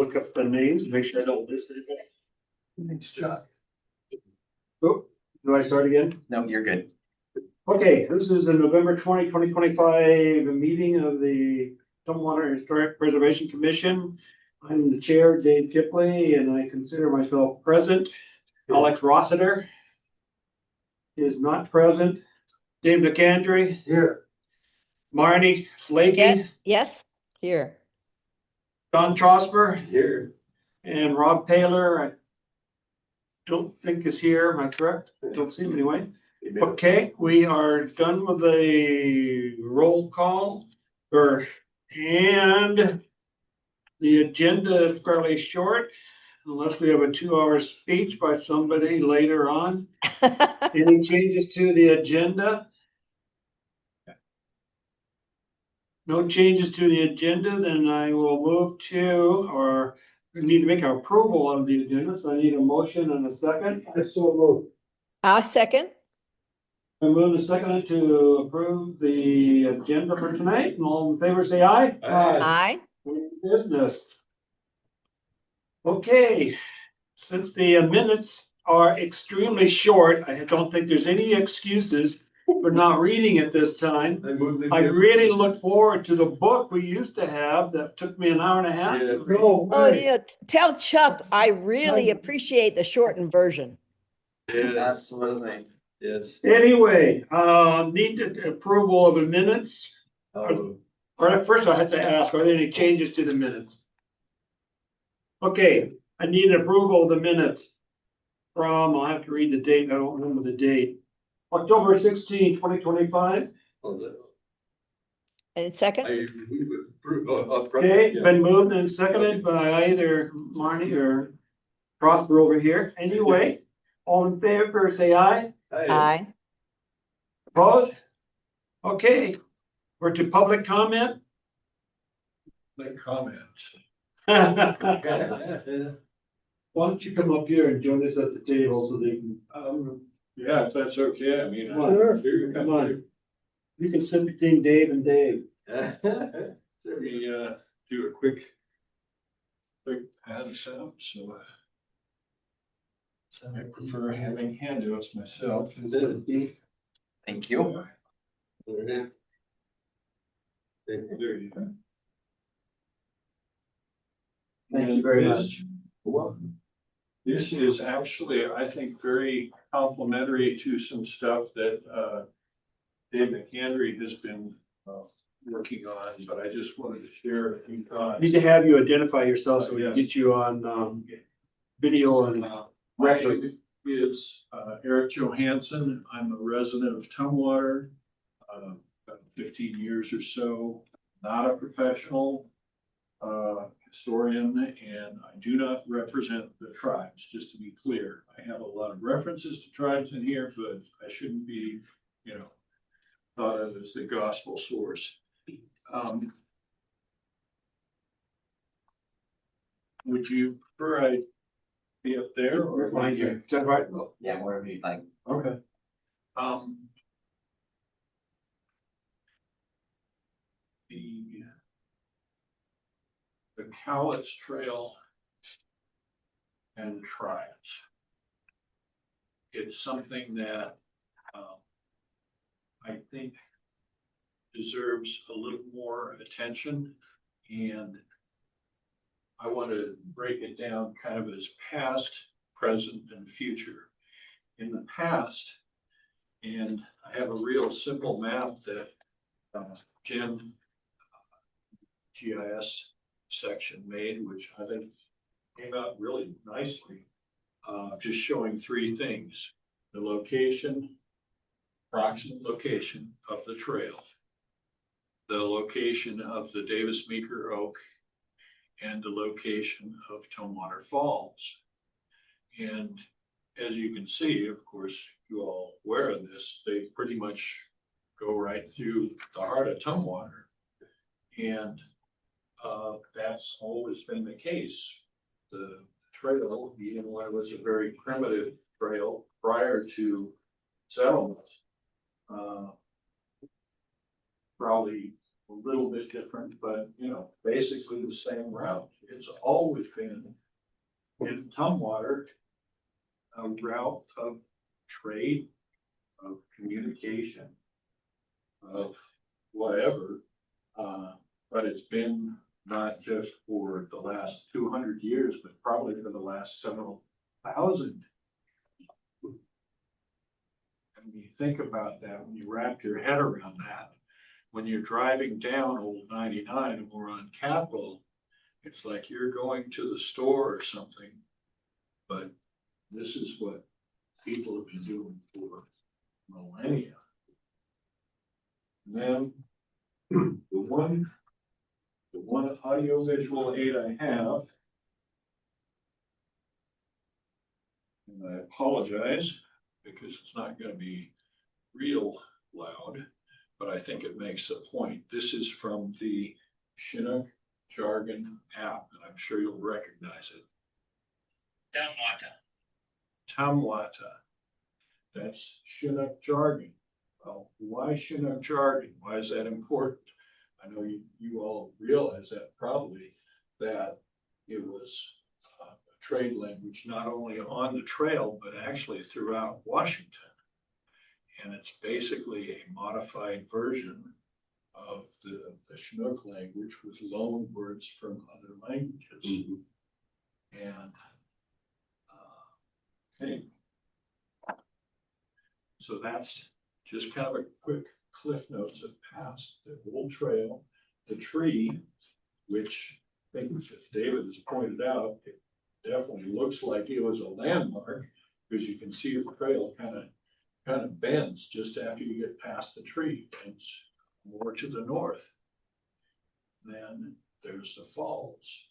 look up the names, make sure I don't miss anything. Thanks, Chuck. Oh, do I start again? No, you're good. Okay, this is the November 2025 meeting of the Tumwater Historic Preservation Commission. I'm the chair, Dave Kipley, and I consider myself present. Alex Rossiter is not present. Dave DeCandre, Here. Marnie Slakey, Yes, here. Don Trosper, Here. and Rob Taylor. I don't think is here. Am I correct? Don't see him anyway. Okay, we are done with the roll call and the agenda is fairly short unless we have a 2-hour speech by somebody later on. Any changes to the agenda? No changes to the agenda, then I will move to, or we need to make an approval of the agenda, so I need a motion and a second. I so move. I'll second. I move the second to approve the agenda for tonight, and all in favor say aye. Aye. Business. Okay, since the minutes are extremely short, I don't think there's any excuses for not reading it this time. I really look forward to the book we used to have that took me an hour and a half. to read. Oh, yeah, tell Chuck, I really appreciate the shortened version. Absolutely. Yes. Anyway, need the approval of the minutes. Or first I have to ask, are there any changes to the minutes? Okay, I need an approval of the minutes from, I'll have to read the date, I don't remember the date. October 16, 2025. And second? Okay, been moved and seconded by either Marnie or Prosper over here. Anyway, all in favor, say aye. Aye. Opposed? Okay, we're to public comment. Make comment. Why don't you come up here and join us at the table so they can, Yeah, if that's okay, I mean. Come on. Come on. You can sit between Dave and Dave. Let me, do a quick pass out, so. I prefer having handouts myself. Thank you. There you go. Thank you very much. This is actually, I think, very complimentary to some stuff that Dave McAndry has been working on, but I just wanted to share a few thoughts. Need to have you identify yourself so we can get you on video and My name is Eric Johansson. I'm a resident of Tumwater, about 15 years or so, not a professional historian, and I do not represent the tribes, just to be clear. I have a lot of references to tribes in here, but I shouldn't be, thought of as the gospel source. Would you prefer I be up there or? Mind you. Is that right? Yeah, wherever you'd like. Okay. The Cowlitz Trail and tribes. It's something that I think deserves a little more attention, and I want to break it down kind of as past, present, and future. In the past, and I have a real simple map that Jim GIS section made, which I think came out really nicely. Just showing three things: the location, approximate location of the trail, the location of the Davis Meeker Oak, and the location of Tumwater Falls. And as you can see, of course, you all aware of this, they pretty much go right through the heart of Tumwater. And that's always been the case. The trail, even when it was a very primitive trail prior to settlement, probably little bit different, but you know, basically the same route. It's always been in Tumwater, a route of trade, of communication, of whatever. But it's been not just for the last 200 years, but probably for the last several thousand. And when you think about that, when you wrap your head around that, when you're driving down Old 99 and we're on Capitol, it's like you're going to the store or something. But this is what people have been doing for millennia. And then the one audio visual aid I have, and I apologize because it's not going to be real loud, but I think it makes a point. This is from the Chinook Jargon app, and I'm sure you'll recognize it. Tumwater. That's Chinook jargon. Well, why Chinook jargon? Why is that important? I know you all realize that probably, that it was a trade language not only on the trail, but actually throughout Washington. And it's basically a modified version of the Chinook language with loan words from other languages. And anyway, so that's just kind of a quick cliff notes of past, the old trail, the tree, which I think as David has pointed out, it definitely looks like it was a landmark because you can see the trail kind of bends just after you get past the tree, bends more to the north. Then there's the falls,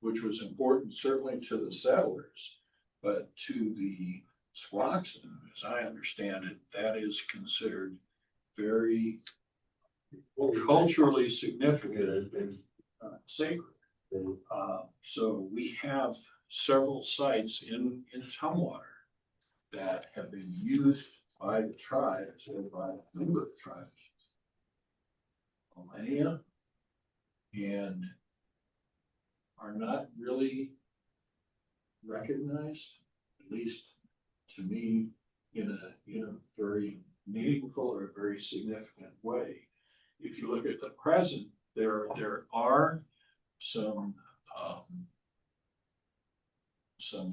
which was important certainly to the settlers, but to the Squaxin, as I understand it, that is considered very culturally significant and sacred. So we have several sites in Tumwater that have been used by the tribes or by a number of tribes millennia and are not really recognized, at least to me, in a very meaningful or very significant way. If you look at the present, there are some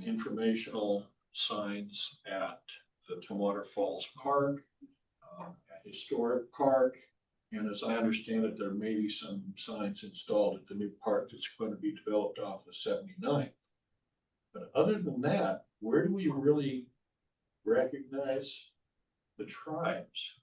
informational signs at the Tumwater Falls Park, at Historic Park, and as I understand it, there may be some signs installed at the new park that's going to be developed off of 79th. But other than that, where do we really recognize the tribes?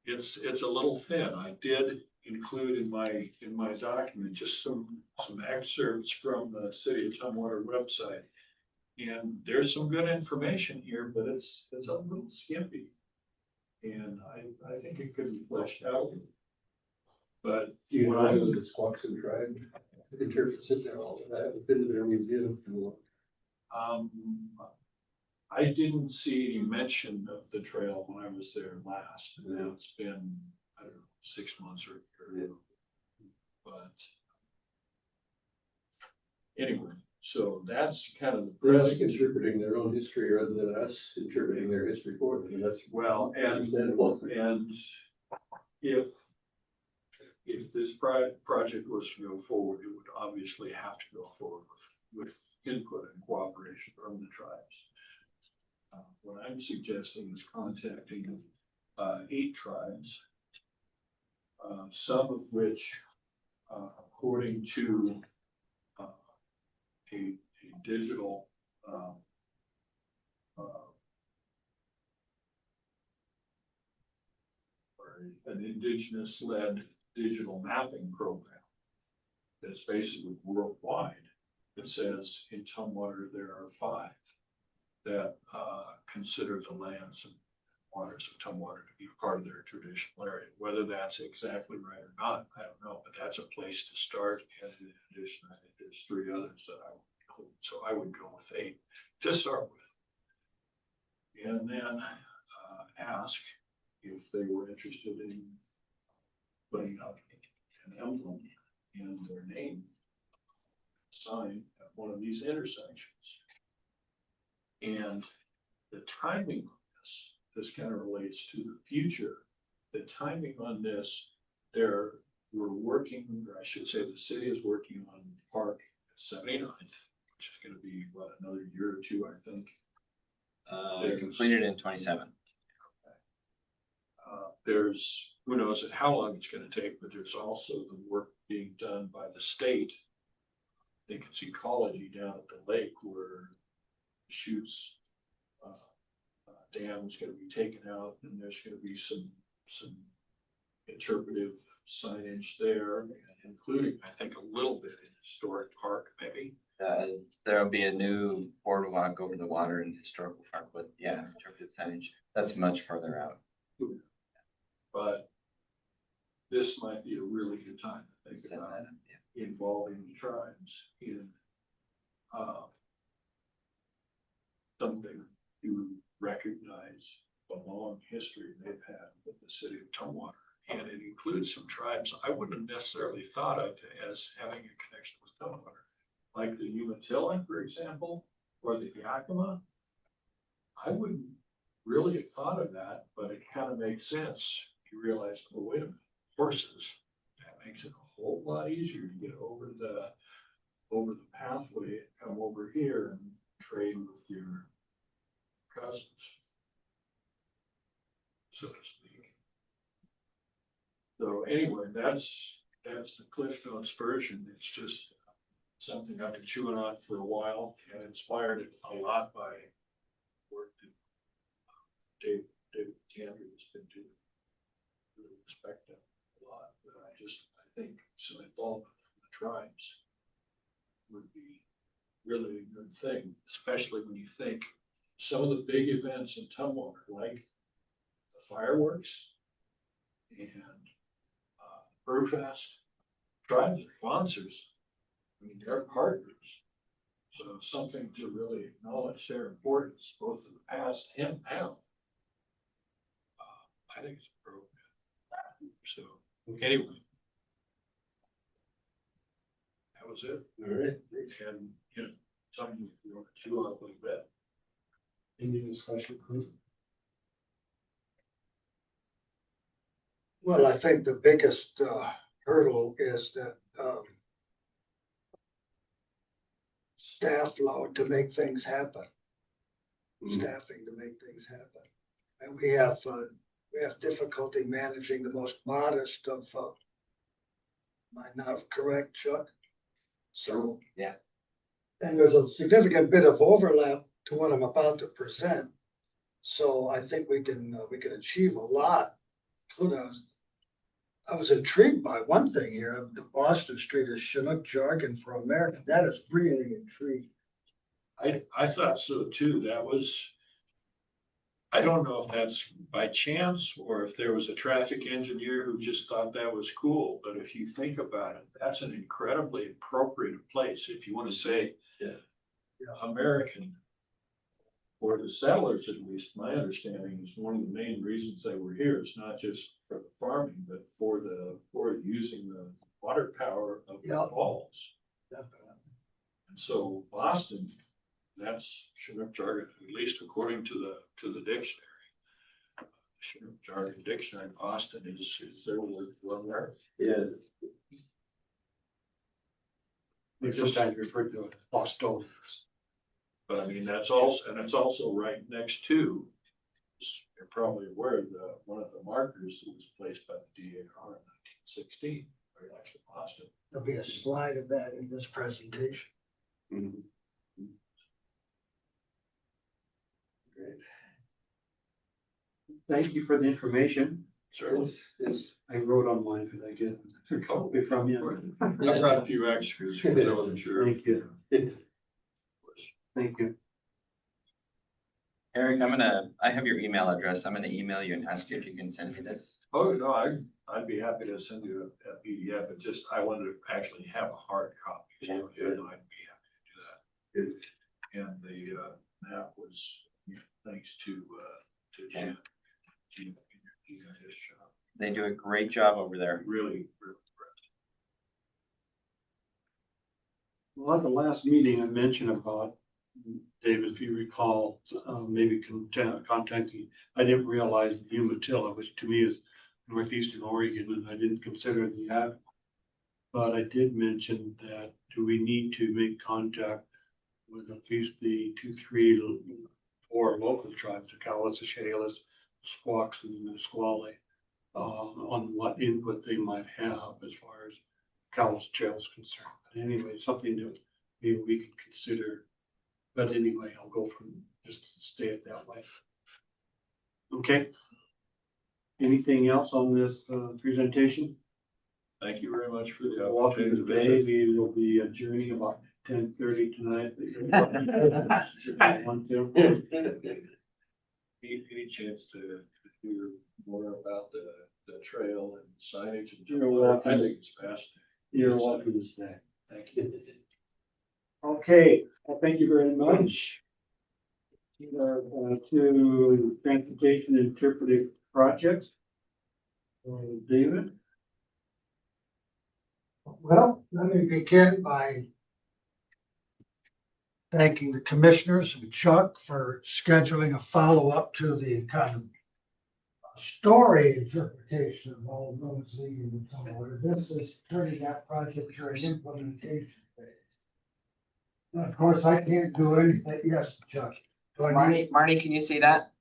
It's a little thin. I did include in my document just some excerpts from the City of Tumwater website, and there's some good information here, but it's a little skimpy, and I think it could be fleshed out. But You what I know, the Squaxin tribe, I think you're sit there all the time, visit their museum. I didn't see any mention of the trail when I was there last. Now it's been, I don't know, 6 months or but anyway, so that's kind of the They're like present. interpreting their own history rather than us interpreting their history for them. That's Well, understandable. and if this project was to go forward, it would obviously have to go forward with input and cooperation from the tribes. What I'm suggesting is contacting 8 tribes, some of which, according to a digital or an indigenous-led digital mapping program that's basically worldwide. That says in Tumwater there are 5 that consider the lands and waters of Tumwater to be part of their traditional area. Whether that's exactly right or not, I don't know, but that's a place to start. And in addition, I think there's 3 others that I would include. So I would go with 8 to start with. And then ask if they were interested in putting up an emblem and their name sign at one of these intersections. And the timing on this kind of relates to the future. The timing on this, we're working, or I should say the city is working on Park 79th, which is gonna be, what, another year or two, I think. Completed in 27. There's, who knows how long it's gonna take, but there's also the work being done by the state. I think it's ecology down at the lake where Chutes dam is gonna be taken out, and there's gonna be some interpretive signage there, including, I think, a little bit in historic park, maybe. There'll be a new boardwalk over the water in historical park with, yeah, interpretive signage. That's much further out. But this might be a really good time to think Set about that up, yeah. involving the tribes in something to recognize the long history they've had with the city of Tumwater. And it includes some tribes I wouldn't have necessarily thought of as having a connection with Tumwater, like the Umatilla, for example, or the Yakima. I wouldn't really have thought of that, but it kind of makes sense. You realize, oh, wait a minute, horses, that makes it a whole lot easier to get over the pathway and come over here and trade with your cousins, so to speak. So anyway, that's the Cliff Notes version. It's just something I've been chewing on for a while, and inspired a lot by work that David Cantor has been doing. Really respect him a lot, but I think some involvement from the tribes would be really a good thing, especially when you think some of the big events in Tumwater, like the fireworks and Brewfest, tribes are sponsors. I mean, they're partners. So something to really acknowledge their importance, both in the past and now. I think it's appropriate. So anyway, that was it. All right. And, you know, something you want to chew on a little bit. Any discussion? Well, I think the biggest hurdle is that staff load to make things happen. Staffing to make things happen. And we have difficulty managing the most modest of, am I not correct, Chuck? So. Yeah. And there's a significant bit of overlap to what I'm about to present. So I think we can achieve a lot. I was intrigued by one thing here. The Boston Street is Chinook jargon for America. That is really intriguing. I thought so too. That was, I don't know if that's by chance or if there was a traffic engineer who just thought that was cool, but if you think about it, that's an incredibly appropriate place. If you want to say American, or the settlers, at least, my understanding is one of the main reasons they were here is not just for the farming, but for using the water power of the falls. Definitely. And so Boston, that's Chinook jargon, at least according to the dictionary. Chinook jargon dictionary, Boston is their word for America. Yeah. They sometimes refer to it as Bostonians. But I mean, it's also right next to, you're probably aware of one of the markers that was placed by the DAR in 1916, right next to Boston. There'll be a slide of that in this presentation. Great. Thank you for the information. Certainly. Yes, I wrote on mine. Could I get a copy from you? I brought a few extras, because I wasn't sure. Thank you. Thank you. Eric, I have your email address. I'm gonna email you and ask you if you can send me this. Oh, no, I'd be happy to send you a PDF, but just, I wanted to actually have a hard copy. So, yeah, no, I'd be happy to do that. And the map was, thanks to Jen. Jen shop. They They do a great job over there. Really, really. Well, at the last meeting, I mentioned about, David, if you recall, maybe contacting, I didn't realize the Umatilla, which to me is northeastern Oregon, and I didn't consider the app. But I did mention that, do we need to make contact with at least the 2, 3, 4 local tribes, the Cowles, the Shalis, the Squawks, and the Nisqually, on what input they might have as far as Cowles Trail is concerned. But anyway, something that maybe we could consider. But anyway, I'll go from, just stay it that way. Okay. Anything else on this presentation? Thank you very much for the Walking opportunity. today, we will be adjourning about 10:30 tonight. Any chance to hear more about the trail and signage? And You're welcome. I think it's fascinating. You're welcome to stay. Thank you. Okay, well, thank you very much. To transportation interpretive projects. David? Well, let me begin by thanking the commissioners and Chuck for scheduling a follow-up to the kind of story interpretation of all roads leading to Tumwater. This is turning that project to an implementation phase. And of course, I can't do anything. Yes, Chuck. Do I need- Marty, can you see that?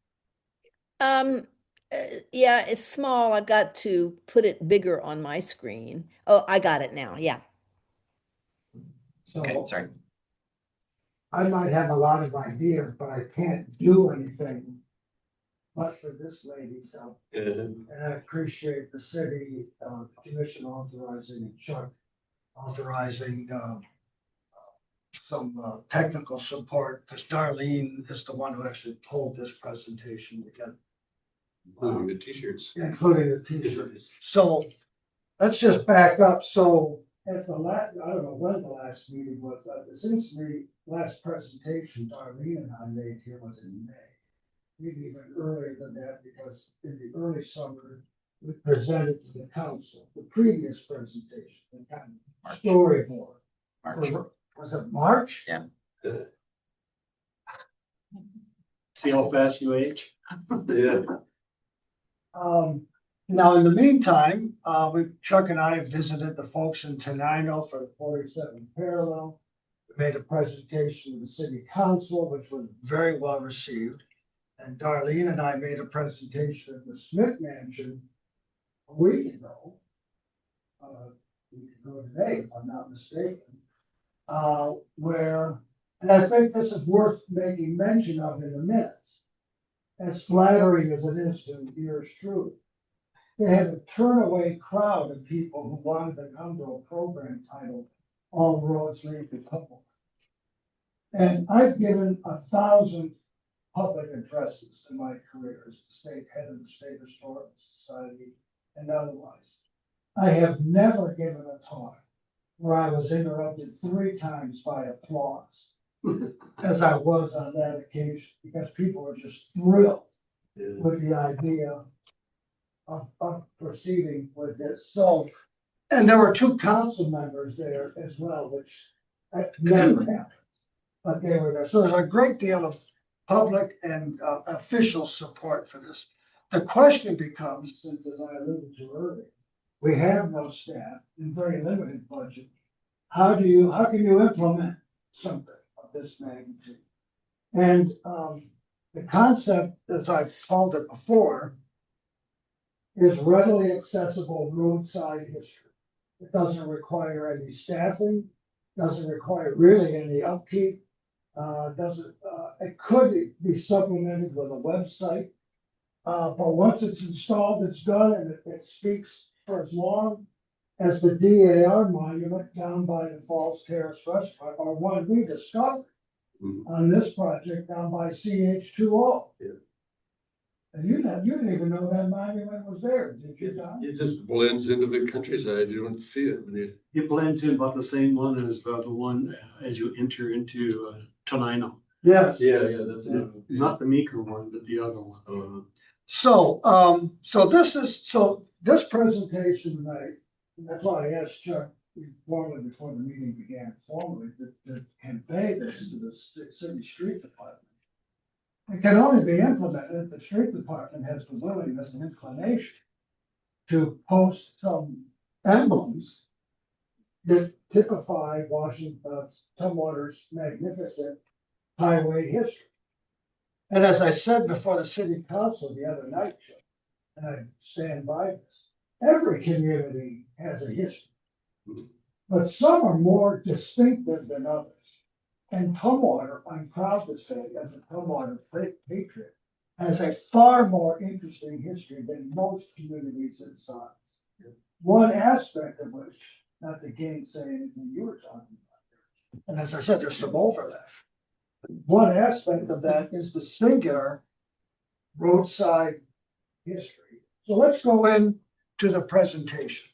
Yeah, it's small. I've got to put it bigger on my screen. Oh, I got it now. Yeah. Okay, So sorry. I might have a lot of ideas, but I can't do anything but for this lady's help. And I appreciate the city, commission authorizing and Chuck authorizing, some technical support, because Darlene is the one who actually pulled this presentation together. Including the t-shirts. Including the t-shirts. So let's just back up. So at the last, I don't know when the last meeting was, the since the last presentation Darlene and I made here was in May. Maybe even earlier than that, because in the early summer, we presented to the council the previous presentation, the kind of storyboard. March. Was it March? Yeah. See how fast you age? Yeah. Now, in the meantime, Chuck and I visited the folks in Tenino for the 47 parallel. We made a presentation to the city council, which was very well received. And Darlene and I made a presentation at the Smith Mansion a week ago. Today, if I'm not mistaken. And I think this is worth making mention of in the minutes. As flattering as it is to yours truly. They had a turnaway crowd of people who wanted to come to a program titled All Roads Lead to Tumwater. And I've given 1,000 public addresses in my career as the state head of the State Historical Society and otherwise. I have never given a talk where I was interrupted 3 times by applause, as I was on that occasion, because people were just thrilled with the idea of proceeding with this. So, and there were 2 council members there as well, which never happened, but they were there. So there's a great deal of public and official support for this. The question becomes, since as I alluded to earlier, we have no staff and very limited budget. How can you implement something of this magnitude? And the concept, as I've called it before, is readily accessible roadside history. It doesn't require any staffing, doesn't require really any upkeep. It could be supplemented with a website. But once it's installed, it's done, and it speaks for as long as the DAR monument down by the Falls Terrace Restaurant, or one we discovered on this project down by CH2O. Yeah. And you didn't even know that monument was there, did you, Don? It just blends into the countryside. You don't see it when you. It blends in about the same one as the one as you enter into Tenino. Yes. Yeah, that's it. Not the Meeker one, but the other one. So this presentation tonight, and that's why I asked Chuck formally before the meeting began, formally to convey this to the city street department. It can only be implemented if the street department has the willingness and inclination to post some emblems that typify Tumwater's magnificent highway history. And as I said before the city council the other night, Chuck, and I stand by this, every community has a history. But some are more distinctive than others. And Tumwater, I'm proud to say, as a Tumwater patriot, has a far more interesting history than most communities its size. One aspect of which, not to gainsay anything you were talking about, and as I said, there's some overlap. One aspect of that is the singular roadside history. So let's go into the presentation.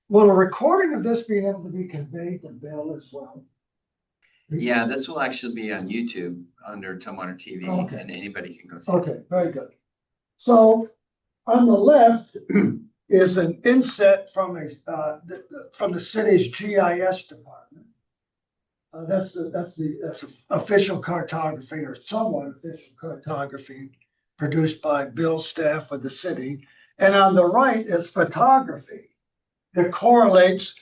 Will a recording of this be able to be conveyed to Bill as well? Yeah, this will actually be on YouTube under Tumwater TV, Okay. and anybody can go see it. Okay, very good. So on the left is an inset from the city's GIS department. That's the official cartography, or somewhat official cartography, produced by Bill's staff of the city. And on the right is photography that correlates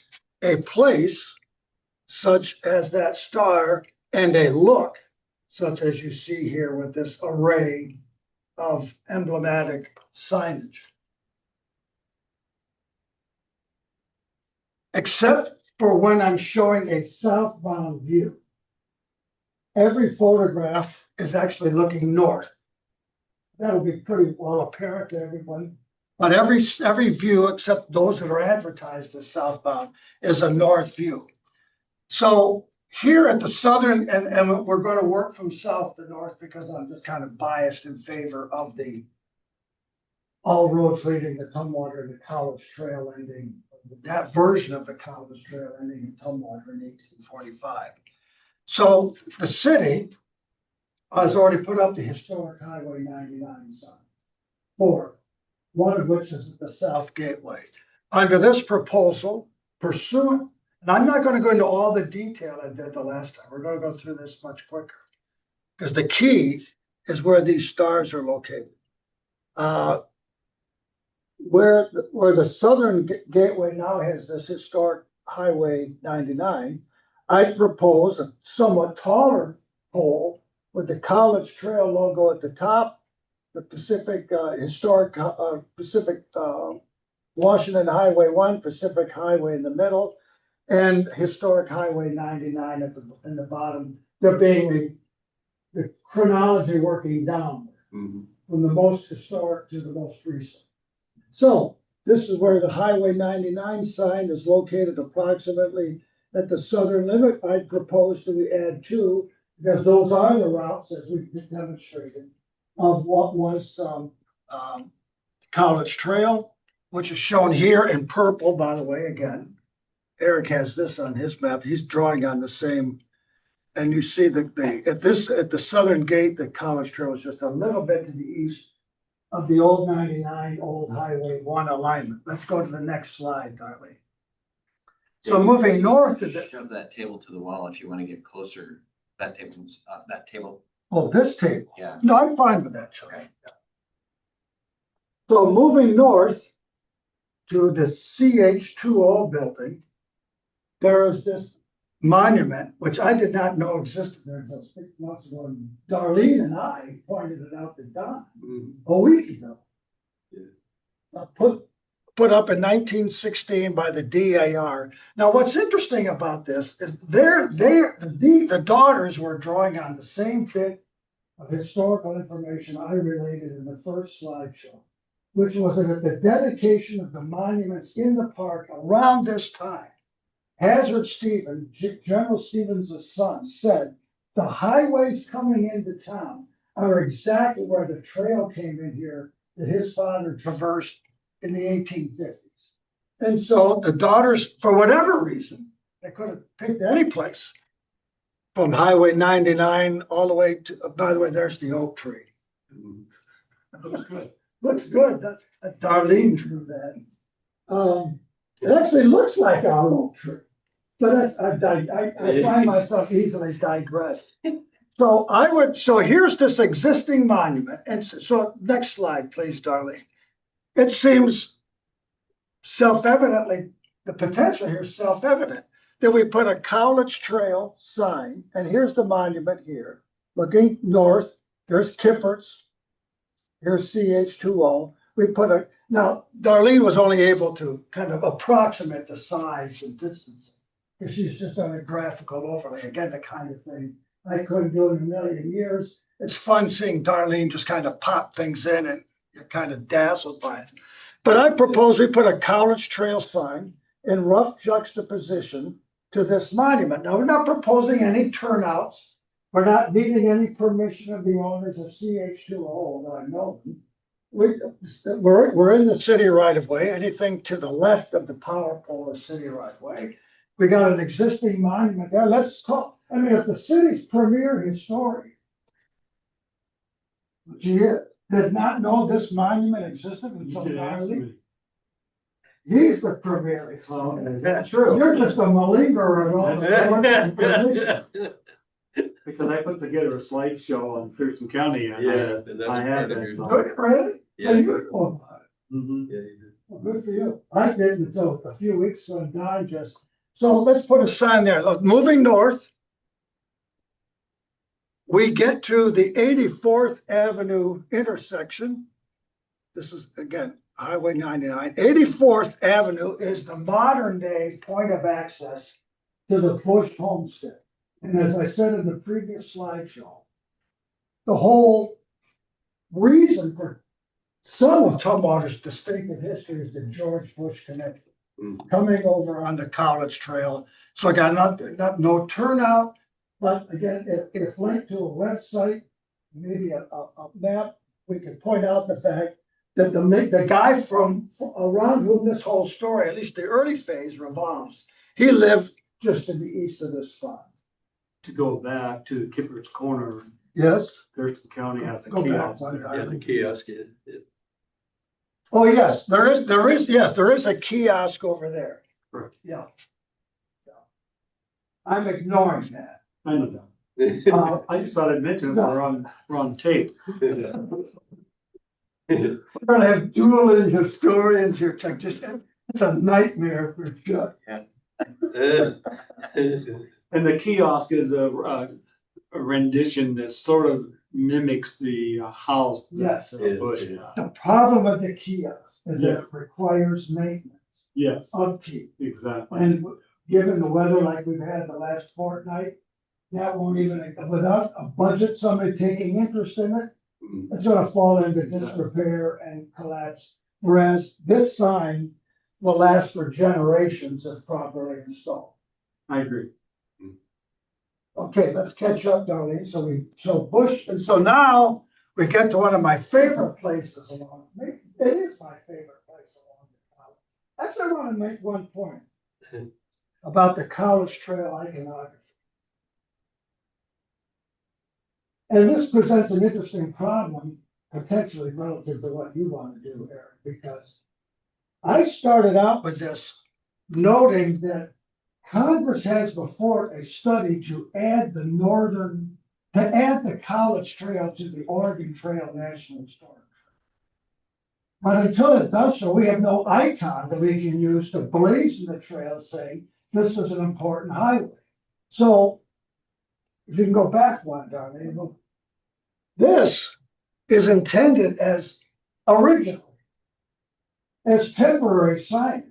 a place such as that star and a look such as you see here with this array of emblematic signage. Except for when I'm showing a southbound view. Every photograph is actually looking north. That'll be pretty well apparent to everyone. But every view, except those that are advertised as southbound, is a north view. So here at the southern, and we're going to work from south to north because I'm just kind of biased in favor of the all roads leading to Tumwater and the College Trail ending, that version of the College Trail ending in Tumwater in 1845. So the city has already put up the historic Highway 99 sign, one of which is at the South Gateway. Under this proposal, pursuant, and I'm not going to go into all the detail I did the last time. We're going to go through this much quicker. Because the key is where these stars are located. Where the southern gateway now has this historic Highway 99, I propose a somewhat taller pole with the College Trail logo at the top, the Pacific Washington Highway 1, Pacific Highway in the middle, and historic Highway 99 in the bottom. There being the chronology working down from the most historic to the most recent. So this is where the Highway 99 sign is located, approximately at the southern limit. I propose that we add 2, because those are the routes, as we demonstrated, of what was College Trail, which is shown here in purple, by the way. Again, Eric has this on his map. He's drawing on the same. And you see at the southern gate, the College Trail is just a little bit to the east of the old 99, old Highway 1 alignment. Let's go to the next slide, Darlene. So moving north to the. Shove that table to the wall if you want to get closer. That table. Oh, this table. Yeah. No, I'm fine with that, Chuck. Okay. So moving north to the CH2O building, there is this monument, which I did not know existed there until 6 months ago. And Darlene and I pointed it out to Don a week ago. Put up in 1916 by the DAR. Now, what's interesting about this is the daughters were drawing on the same bit of historical information I related in the first slideshow, which was that at the dedication of the monuments in the park around this time, Hazard Stephen, General Stevens' son, said, the highways coming into town are exactly where the trail came in here that his father traversed in the 1850s. And so the daughters, for whatever reason, they could have picked any place from Highway 99 all the way to, by the way, there's the oak tree. Looks good. Looks good. Darlene drew that. It actually looks like our oak tree. But I find myself easily digressed. So here's this existing monument. And so next slide, please, Darlene. It seems self-evidently, the potential here is self-evident that we put a Cowlitz Trail sign, and here's the monument here, looking north, there's Kippert's, here's CH2O. We put now Darlene was only able to kind of approximate the size and distance, because she's just done a graphical overlay, again, the kind of thing I couldn't do in a million years. It's fun seeing Darlene just kind of pop things in and you're kind of dazzled by it. But I propose we put a Cowlitz Trail sign in rough juxtaposition to this monument. Now, we're not proposing any turnouts. We're not needing any permission of the owners of CH2O, although I know them. We're in the city right of way. Anything to the left of the power pole is city right of way. We got an existing monument there. If the city's premier historian, did not know this monument existed until Darlene. He's the premier historian. That's true. You're just a malingerer and all the. Because I put together a slideshow on Thurston County and I have that. So. Good, really? Yeah. So you know about it. Mhm. Yeah, you did. Well, good for you. I didn't until a few weeks ago and Don just, so let's put a sign there. Look, moving north. We get to the 84th Avenue intersection. This is, again, Highway 99. 84th Avenue is the modern day point of access to the Bush homestead. And as I said in the previous slideshow, the whole reason for some of Tumwater's distinctive history is the George Bush connection. Coming over on the Cowlitz Trail. So I got no turnout, but again, if linked to a website, maybe a map, we can point out the fact that the guy from around whom this whole story, at least the early phase, revolves, he lived just to the east of this spot. To go back to Kippert's Corner, Yes? Thurston County has a Go back. kiosk there. Yeah, the kiosk. Oh, yes, there is a kiosk over there. Correct. Yeah. I'm ignoring that. I know that. Uh, I just thought I'd mention it. No. We're on tape. We're gonna have dueling historians here, Chuck. It's a nightmare for Chuck. And the kiosk is a rendition that sort of mimics the house. that, Yes. Bush had. The problem with the kiosk is that Yes. it requires maintenance, Yes, upkeep. exactly. And given the weather like we've had the last fortnight, that won't even, without a budget, somebody taking interest in it, it's gonna fall into disrepair and collapse. Whereas this sign will last for generations if properly installed. I agree. Okay, let's catch up, Darlene. So Bush, and so now we get to one of my favorite places along, it is my favorite place along the Cowlitz. Actually, I want to make one point about the Cowlitz Trail iconography. And this presents an interesting problem, potentially relative to what you want to do, Eric, because I started out with this noting that Congress has before a study to add the Cowlitz Trail to the Oregon Trail National Historic Trail. But until it does so, we have no icon that we can use to blazon the trail saying this is an important highway. So if you can go back one, Darlene, this is intended as originally as temporary signage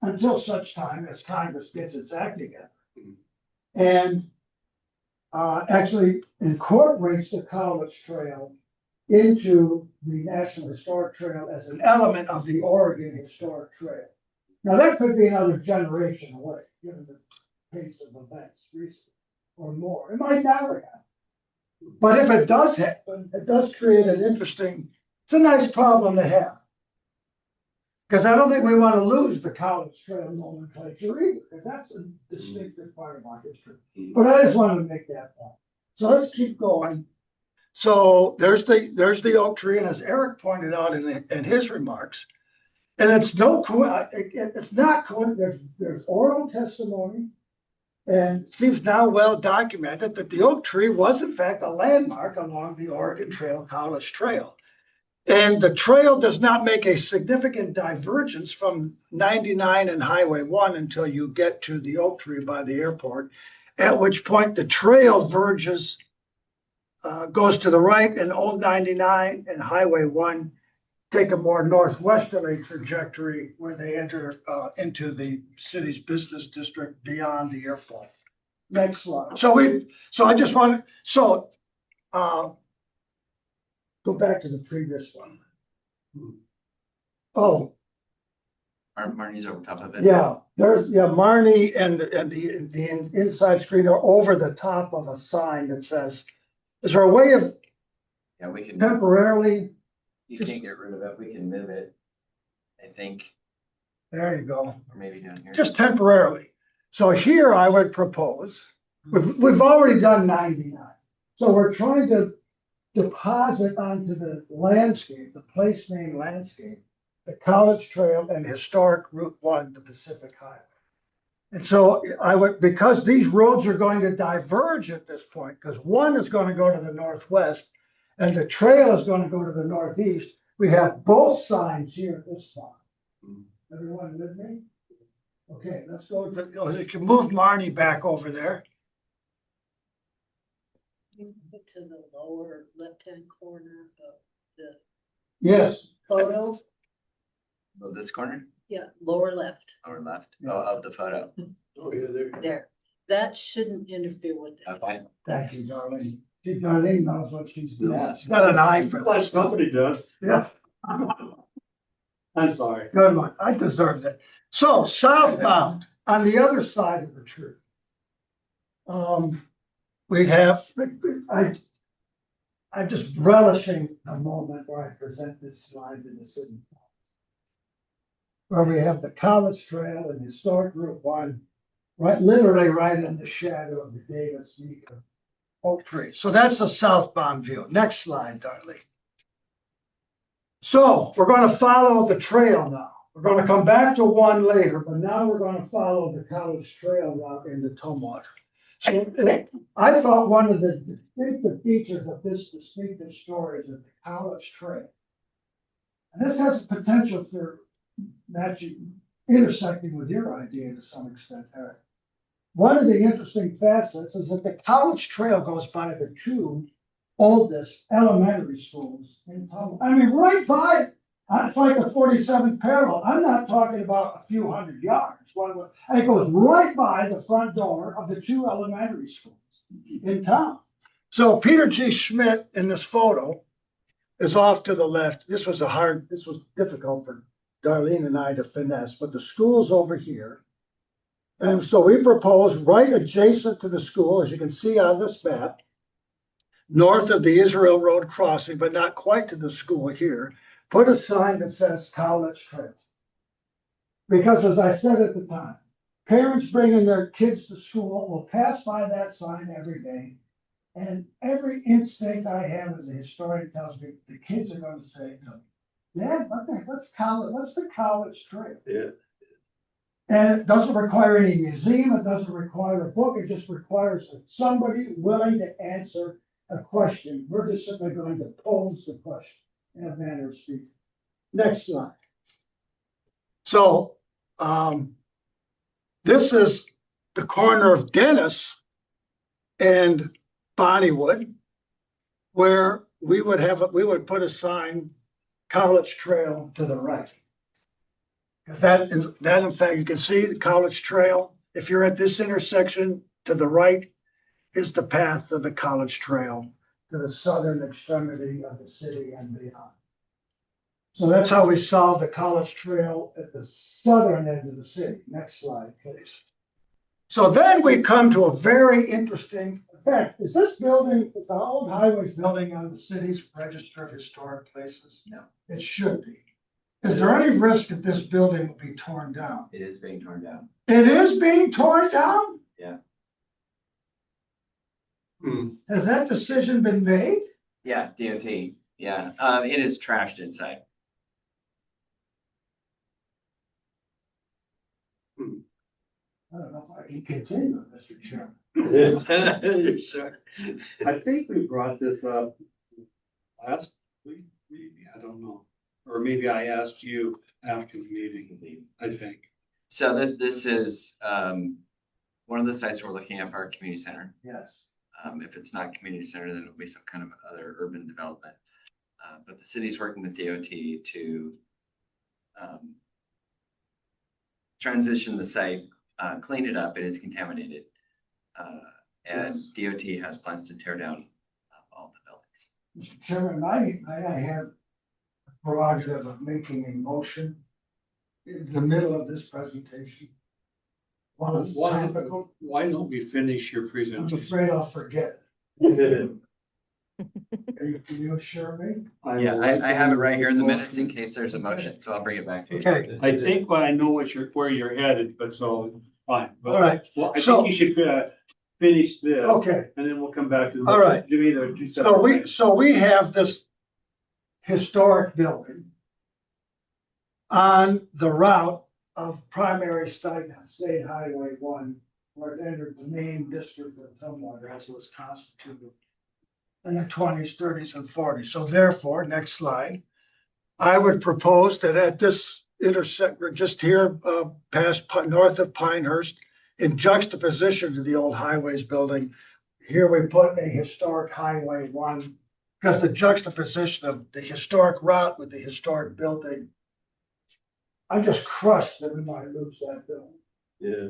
until such time as Congress gets its act together. And actually incorporates the Cowlitz Trail into the National Historic Trail as an element of the Oregon Historic Trail. Now, that could be another generation away, given the pace of events recently, or more. It might never happen. But if it does happen, it does create an interesting, it's a nice problem to have. Because I don't think we want to lose the Cowlitz Trail nomenclature either, because that's a distinctive part of our history. But I just wanted to make that point. So let's keep going. So there's the oak tree, and as Eric pointed out in his remarks, and it's it's not there's oral testimony. And it seems now well documented that the oak tree was in fact a landmark along the Oregon Trail College Trail. And the trail does not make a significant divergence from 99 and Highway 1 until you get to the oak tree by the airport, at which point the trail verges, goes to the right, and Old 99 and Highway 1 take a more northwesterly trajectory where they enter into the city's business district beyond the airport. Next slide. So I just want to, go back to the previous one. Oh, Marnie's over top of it. yeah, Marnie and the inside screen are over the top of a sign that says, is there a way of Yeah, we can, temporarily, you can't get rid of it. We can move it. I think, there you go. or maybe down here. Just temporarily. So here I would propose, we've already done 99. So we're trying to deposit onto the landscape, the place name landscape, the College Trail and historic Route 1, the Pacific Highway. And so because these roads are going to diverge at this point, because one is going to go to the northwest and the trail is going to go to the northeast, we have both signs here at this spot. Everyone with me? Okay, let's go. You can move Marnie back over there. To the lower left-hand corner of the Yes. photo, Oh, this corner yeah, lower left, or left? Yeah. Oh, of the photo. Oh, yeah, there. there. That shouldn't interfere with that. Okay. Thank you, Darlene. See, Darlene knows what she's doing. Yeah. She's got an eye for Glad this. somebody does. Yeah, I'm sorry. good one. I deserve that. So southbound, on the other side of the tree. We'd have, I'm just relishing a moment where I present this slide in the city. Where we have the College Trail and historic Route 1, right, literally right in the shadow of the Davis Meeker oak tree. So that's a southbound view. Next slide, Darlene. So we're going to follow the trail now. We're going to come back to 1 later, but now we're going to follow the College Trail route into Tumwater. So I thought one of the distinctive features of this distinctive story is that the College Trail. And this has potential for matching, intersecting with your idea to some extent, Eric. One of the interesting facets is that the College Trail goes by the 2 oldest elementary schools in Tumwater. I mean, right by, it's like the 47th parallel. I'm not talking about a few hundred yards. It goes right by the front door of the 2 elementary schools in town. So Peter G. Schmidt in this photo is off to the left. This was difficult for Darlene and I to finesse, but the school's over here. And so we propose right adjacent to the school, as you can see on this map, north of the Israel Road crossing, but not quite to the school here, put a sign that says College Trail. Because as I said at the time, parents bringing their kids to school will pass by that sign every day. And every instinct I have as a historian tells me the kids are going to say to me, Dad, what's the College Trail? Yeah. And it doesn't require any museum, it doesn't require a book, it just requires somebody willing to answer a question. We're just simply going to pose the question in a manner of speaking. Next slide. So, this is the corner of Dennis and Bonnywood, where we would put a sign, College Trail to the right. Because that in fact, you can see the College Trail. If you're at this intersection, to the right is the path of the College Trail to the southern extremity of the city and beyond. So that's how we solve the College Trail at the southern end of the city. Next slide, please. So then we come to a very interesting effect. Is the old highways building on the city's Register of Historic Places? No. It should be. Is there any risk that this building will be torn down? It is being torn down. It is being torn down? Yeah. Has that decision been made? Yeah, DOT, yeah, it is trashed inside. I don't know if I can continue, Mr. Chairman. Sure. I think we brought this up last week, maybe, I don't know. Or maybe I asked you after the meeting, I think. So this is, one of the sites we're looking at for our community center. Yes. If it's not community center, then it'll be some kind of other urban development. But the city's working with DOT to transition the site, clean it up. It is contaminated. And DOT has plans to tear down all the buildings. Mr. Chairman, I have a prerogative of making a motion in the middle of this presentation. While it's topical, Why don't we finish your I'm presentation? afraid I'll forget. Can you assure me? Yeah, I have it right here in the minutes in case there's a motion, so I'll bring it back to you. Okay. I think I know where you're headed, but so, fine. But- All right, Well, I So- think you should finish this. okay. And then we'll come back to. All right. Do either two separate. So we have this historic building on the route of primary state highway 1, where it entered the main district of Tumwater as it was constituted in the 20s, 30s, and 40s. So therefore, next slide, I would propose that at this intersection, just here, north of Pinehurst, in juxtaposition to the old highways building, here we put a historic highway 1, because the juxtaposition of the historic route with the historic building, I'm just crushed that we might lose that building. Yeah.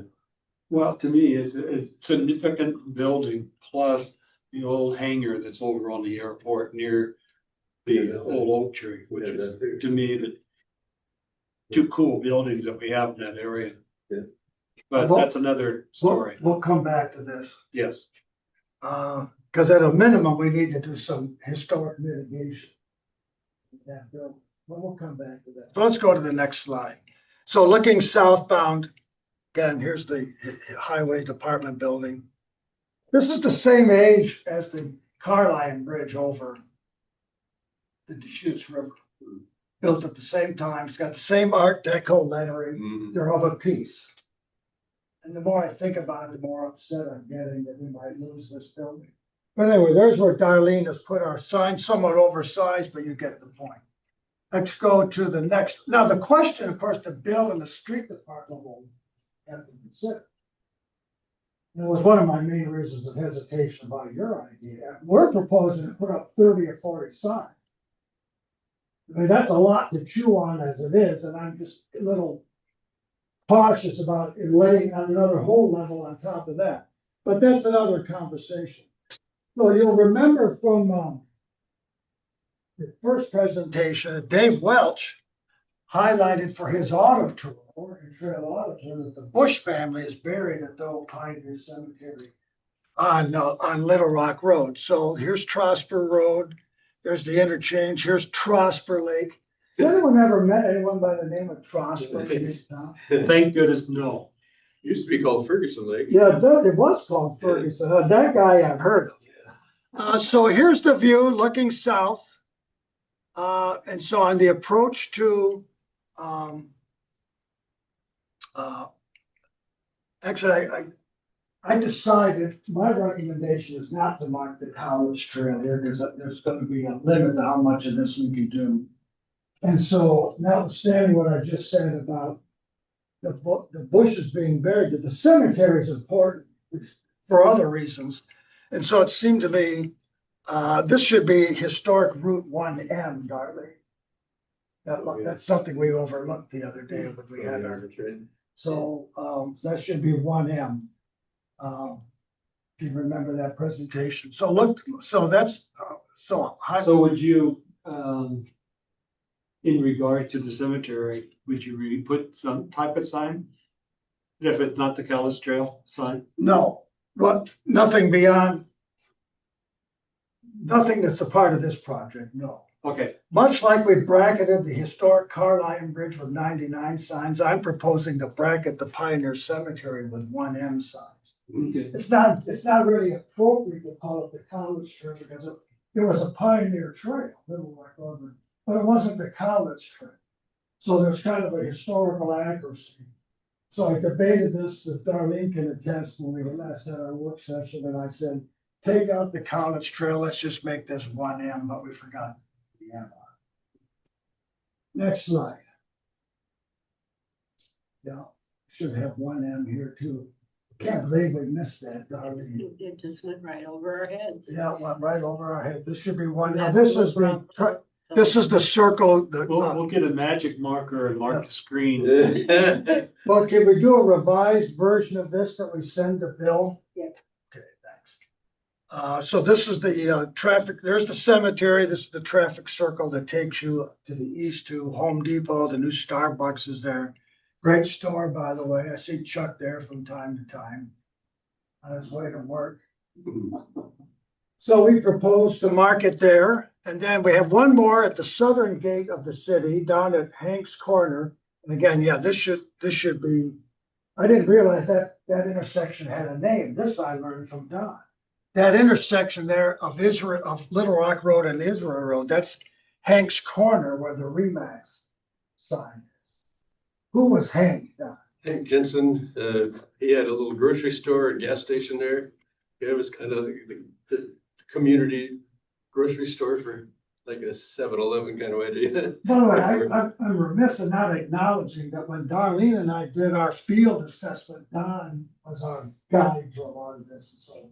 Well, to me, it's a significant building plus the old hangar that's over on the airport near the old oak tree, which is to me the two cool buildings that we have in that area. Yeah. But that's another story. We'll come back to this. Yes. Because at a minimum, we need to do some historic mitigation. in that building, but we'll come back to that. So let's go to the next slide. So looking southbound, again, here's the highway department building. This is the same age as the Carline Bridge over the Deschutes River. Built at the same time. It's got the same Art Deco lettering. They're of a piece. And the more I think about it, the more upset I'm getting that we might lose this building. But anyway, there's where Darlene has put our sign, somewhat oversized, but you get the point. Let's go to the next. Now, the question, of course, the bill and the street department will have to consider. And it was one of my main reasons of hesitation about your idea. We're proposing to put up 30 or 40 signs. I mean, that's a lot to chew on as it is, and I'm just a little cautious about laying on another whole level on top of that. But that's another conversation. So you'll remember from the first presentation, Dave Welch highlighted for his auto tour, Oregon Trail Auto Tour, that the Bush family is buried at the old Pioneer Cemetery on Little Rock Road. So here's Trosper Road. There's the interchange. Here's Trosper Lake. Has anyone ever met anyone by the name of Trosper in this town? Thank goodness, no. Used to be called Ferguson Lake. Yeah, it was called Ferguson. That guy I've heard of. So here's the view looking south. And so on the approach to, actually, I decided my recommendation is not to mark the College Trail here because there's going to be a limit to how much of this we can do. And so notwithstanding what I just said about the bushes being buried, that the cemetery is important for other reasons. And so it seemed to me, this should be historic Route 1M, Darlene. That's something we overlooked the other day when we had our, so that should be 1M. If you remember that presentation. So look, so that's, so would you, in regard to the cemetery, would you put some type of sign? If it's not the Callis Trail sign? no, but nothing beyond, nothing that's a part of this project, no. Okay, Much like we bracketed the historic Carline Bridge with 99 signs, I'm proposing to bracket the Pioneer Cemetery with 1M signs. okay. It's not really appropriate to call it the College Trail because there was a Pioneer Trail, Little Rock Road, but it wasn't the college trail. So there's kind of a historical accuracy. So I debated this, that Darlene can attest when we last had our work session, and I said, take out the college trail, let's just make this 1M, but we forgot the M on it. Next slide. Yeah, should have 1M here too. Can't believe we missed that, Darlene. It just went right over our heads. Yeah, it went right over our head. This should be one. Now, That's this is the, wrong. this is the circle, We'll get a magic marker and mark the screen. well, can we do a revised version of this that we send to Bill? Yeah. Okay, thanks. So this is the traffic, there's the cemetery, this is the traffic circle that takes you to the east to Home Depot, the new Starbucks is there. Great store, by the way. I see Chuck there from time to time on his way to work. So we propose to mark it there. And then we have one more at the southern gate of the city down at Hank's Corner. And again, yeah, this should be, I didn't realize that intersection had a name. This I learned from Don. That intersection there of Little Rock Road and Israel Road, that's Hank's Corner where the Remax sign is. Who was Hank, Don? Hank Jensen, he had a little grocery store and gas station there. It was kind of the community grocery store for like a 7-Eleven kind of idea. By the way, I'm remiss in not acknowledging that when Darlene and I did our field assessment, Don was our guide to a lot of this. And so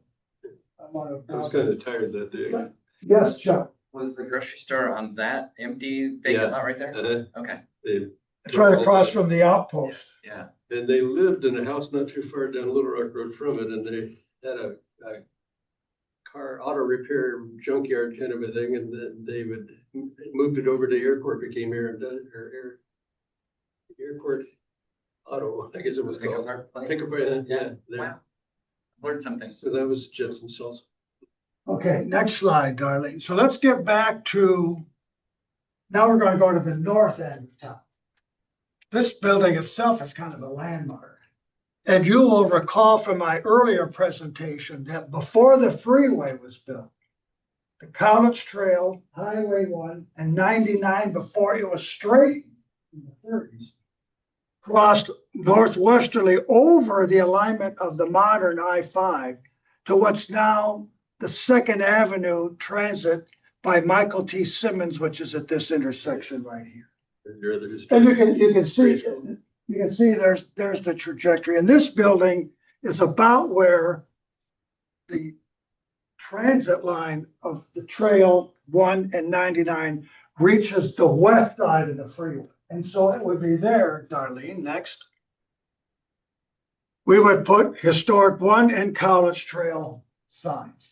I want I was to. kind of tired that day. Yes, Chuck. Was the grocery store on that empty vacant lot right there? Okay, It's right across from the outpost. yeah. And they lived in a house not too far down Little Rock Road from it, and they had a car auto repair junkyard kind of a thing, and then they would moved it over to airport, became airport auto, I guess it was called. Pickup, yeah. there. Wow. Learned something. So that was Jensen's also. Okay, next slide, Darlene. So let's get back to, now we're going to go to the north end of town. This building itself is kind of a landmark. And you will recall from my earlier presentation that before the freeway was built, the College Trail, Highway 1, and 99 before it was straightened in the 30s, crossed northwesterly over the alignment of the modern I-5 to what's now the 2nd Avenue Transit by Michael T. Simmons, which is at this intersection right here. And you can see there's the trajectory. And this building is about where the transit line of the Trail 1 and 99 reaches the west side of the freeway. And so it would be there, Darlene, next. We would put Historic 1 and College Trail signs.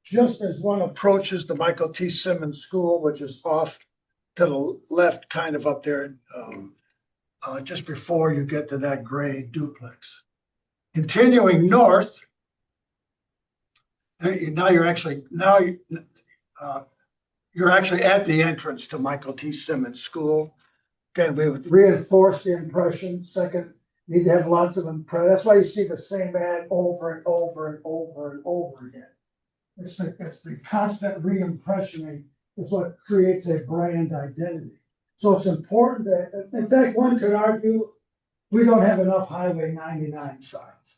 Just as one approaches the Michael T. Simmons School, which is off to the left, kind of up there, just before you get to that gray duplex. Continuing north, now you're actually at the entrance to Michael T. Simmons School. Again, we would reinforce the impression. Second, need to have lots of impression. That's why you see the same ad over and over and over and over again. It's the constant re-impressioning is what creates a brand identity. So it's important that, in fact, one could argue we don't have enough Highway 99 signs.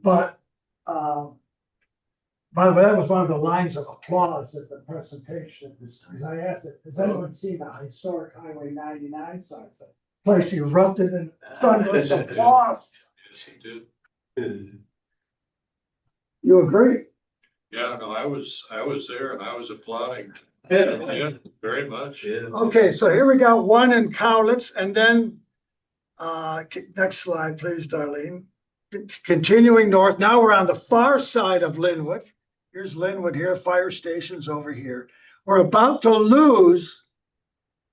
But, by the way, that was one of the lines of applause at the presentation of this, because I asked it, has anyone seen the historic Highway 99 signs? The place erupted in thunderous applause. Yes, he did. You agree? Yeah, no, I was there and I was applauding. Yeah, very much. Yeah. Okay, so here we got one in Cowlitz, and then, next slide, please, Darlene. Continuing north, now we're on the far side of Linwood. Here's Linwood here, fire station's over here. We're about to lose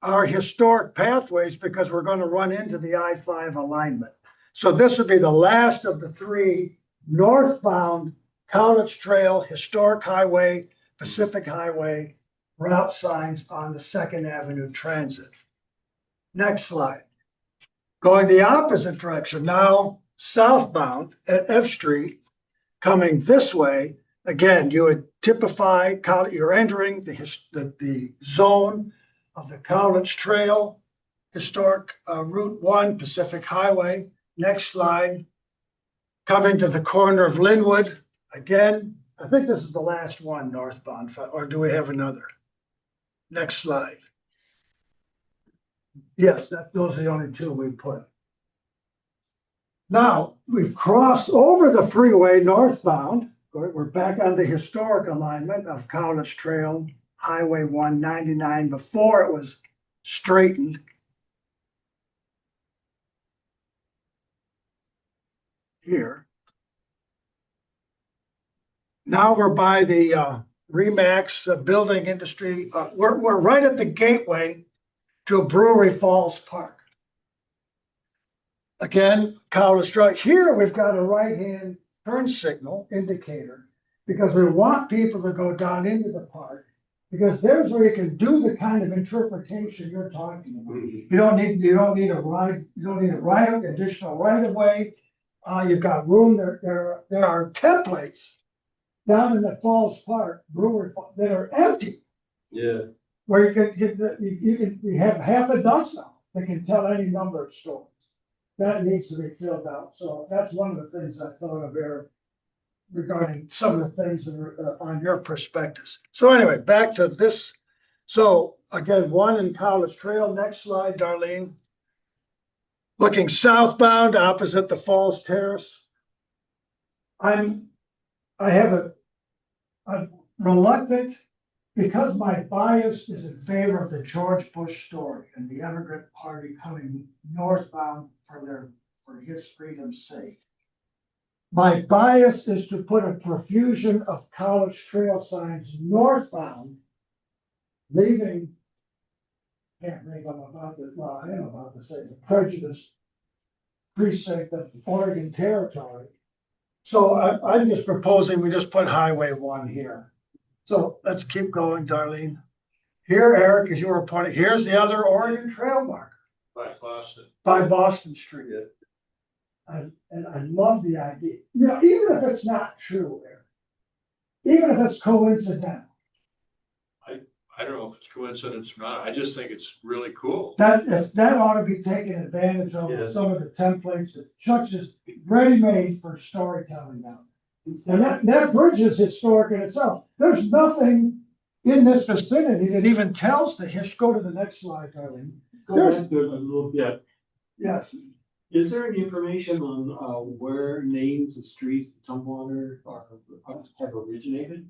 our historic pathways because we're going to run into the I-5 alignment. So this would be the last of the 3 northbound College Trail, Historic Highway, Pacific Highway route signs on the 2nd Avenue Transit. Next slide. Going the opposite direction, now southbound at F Street, coming this way, Again, you would typify, you're entering the zone of the Cowlitz Trail, historic Route 1 Pacific Highway. Next slide. Coming to the corner of Linwood. Again, I think this is the last one northbound, or do we have another? Next slide. Yes, those are the only two we put. Now, we've crossed over the freeway northbound. We're back on the historic alignment of Cowlitz Trail, Highway 199, before it was straightened. Here. Now we're by the Remax building industry. We're right at the gateway to Brewery Falls Park. Again, Cowlitz Drive. Here we've got a right-hand turn signal indicator because we want people to go down into the park, because there's where you can do the kind of interpretation you're talking about. You don't need a ride, you don't need a additional right of way. You've got room there are templates down in the Falls Park Brewery that are empty. Yeah. Where you have half a dozen now. They can tell any number of stories. That needs to be filled out. So that's one of the things I thought of, Eric, regarding some of the things that are on your prospectus. So anyway, back to this. So again, 1 in Cowlitz Trail. Next slide, Darlene. Looking southbound opposite the Falls Terrace. I'm reluctant, because my bias is in favor of the George Bush story and the immigrant party coming northbound for his freedom's sake. My bias is to put a profusion of Cowlitz Trail signs northbound, leaving, can't believe I'm about to, well, I am about to say the prejudice precinct of Oregon Territory. So I'm just proposing we just put Highway 1 here. So let's keep going, Darlene. Here, Eric, as you were pointing, here's the other Oregon Trail marker By Boston. by Boston Street. Yeah. And I love the idea, even if it's not true, Eric, even if it's coincidental, I don't know if it's coincidence or not. I just think it's really cool. that ought to be taken advantage of with Yeah. some of the templates that Chuck just ready-made for storytelling now. And that bridge is historic in itself. There's nothing in this vicinity that even tells the history. Go to the next slide, Darlene. Go back to it a little bit. Yes, Is there any information on where names of streets, Tumwater have originated?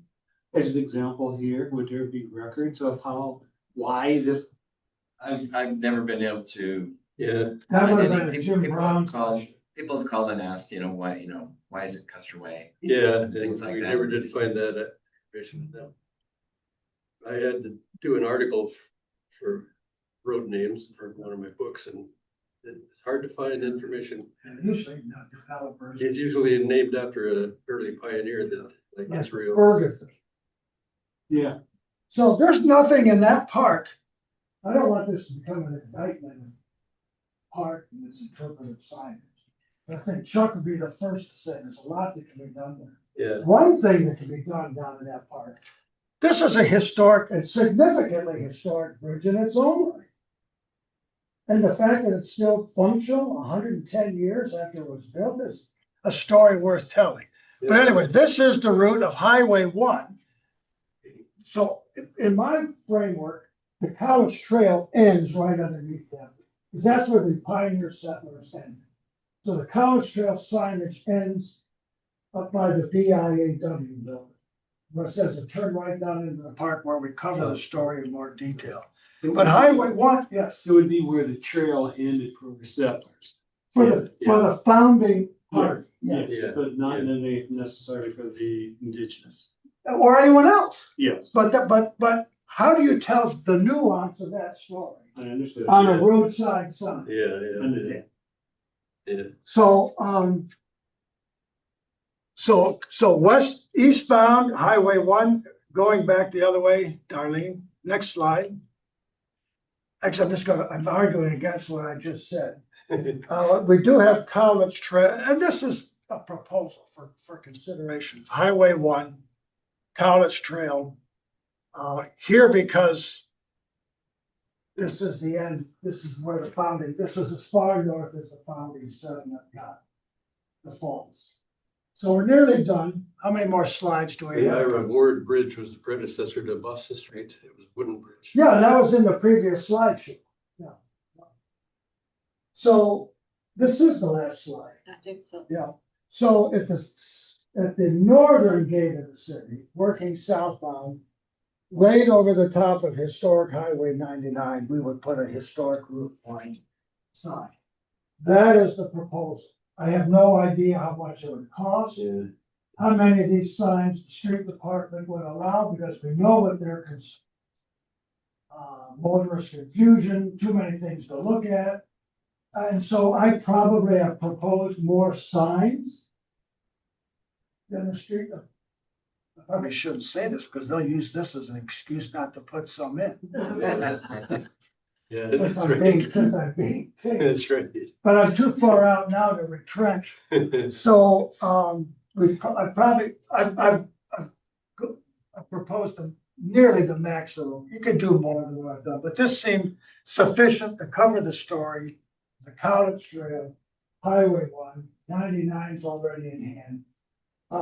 As an example here, would there be records of why this? I've never been able to. Yeah. that would have find been any- a Jim Brown called- question. People have called and asked, why is it Custer Way? Yeah, and Things like we that. never did find that information with them. I had to do an article for road names for one of my books, and it's hard to find information. And usually not developers. It's usually named after an early pioneer that, like Like Israel. Ferguson. Yeah. So there's nothing in that park. I don't want this to become an indictment of park and its interpretive signage. I think Chuck would be the first to say there's a lot that can be done there. Yeah, One thing that can be done down in that park. This is a historic and significantly historic bridge in its own right. And the fact that it's still functional 110 years after it was built is a story worth telling. But anyway, this is the route of Highway 1. So in my framework, the Cowlitz Trail ends right underneath them, because that's where the pioneer settlers ended. So the Cowlitz Trail signage ends up by the BIAW building, where it says to turn right down into the park, where we cover the story in more detail. But Highway 1, yes, It would be where the trail ended for the settlers. for the founding part, Yes, yes, but not necessarily for the indigenous. or anyone else. Yes. But how do you tell the nuance of that story I understood. on a roadside sign? yeah. So, so eastbound Highway 1, going back the other way, Darlene, next slide. Actually, I'm arguing against what I just said. We do have Cowlitz Trail, and this is a proposal for consideration. Highway 1, Cowlitz Trail. Here because this is the end, this is where the founding, this is as far north as the founding settlement got, the falls. So we're nearly done. How many more slides do we The have? Ira Ward Bridge was the predecessor to Boston Street. It was wooden bridge. Yeah, that was in the previous slideshow. Yeah. So this is the last slide. I think so. Yeah. So at the northern gate of the city, working southbound, laid over the top of historic Highway 99, we would put a historic Route 1 sign. That is the proposal. I have no idea how much it would cost, Yeah. how many of these signs the street department would allow, because we know what they're motorist confusion, too many things to look at. And so I probably have proposed more signs than the street. I probably shouldn't say this because they'll use this as an excuse not to put some in. Yeah. Since that's I'm right. being taken. That's right. But I'm too far out now to retrench. So, I've proposed nearly the maximum. You could do more than what I've done, but this seemed sufficient to cover the story. The Cowlitz Trail, Highway 1, 99 is already in hand.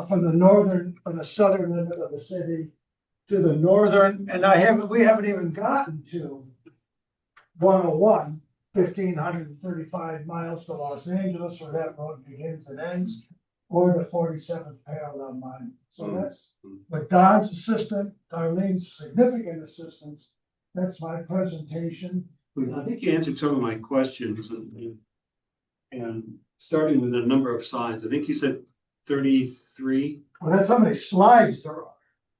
From the southern limit of the city to the northern, and we haven't even gotten to 101, 1,535 miles to Los Angeles, where that road begins and ends, or the 47th parallel line. So that's with Don's assistant, Darlene's significant assistance. That's my presentation. I think you answered some of my questions and starting with the number of signs, I think you said 33. Well, that's how many slides there are.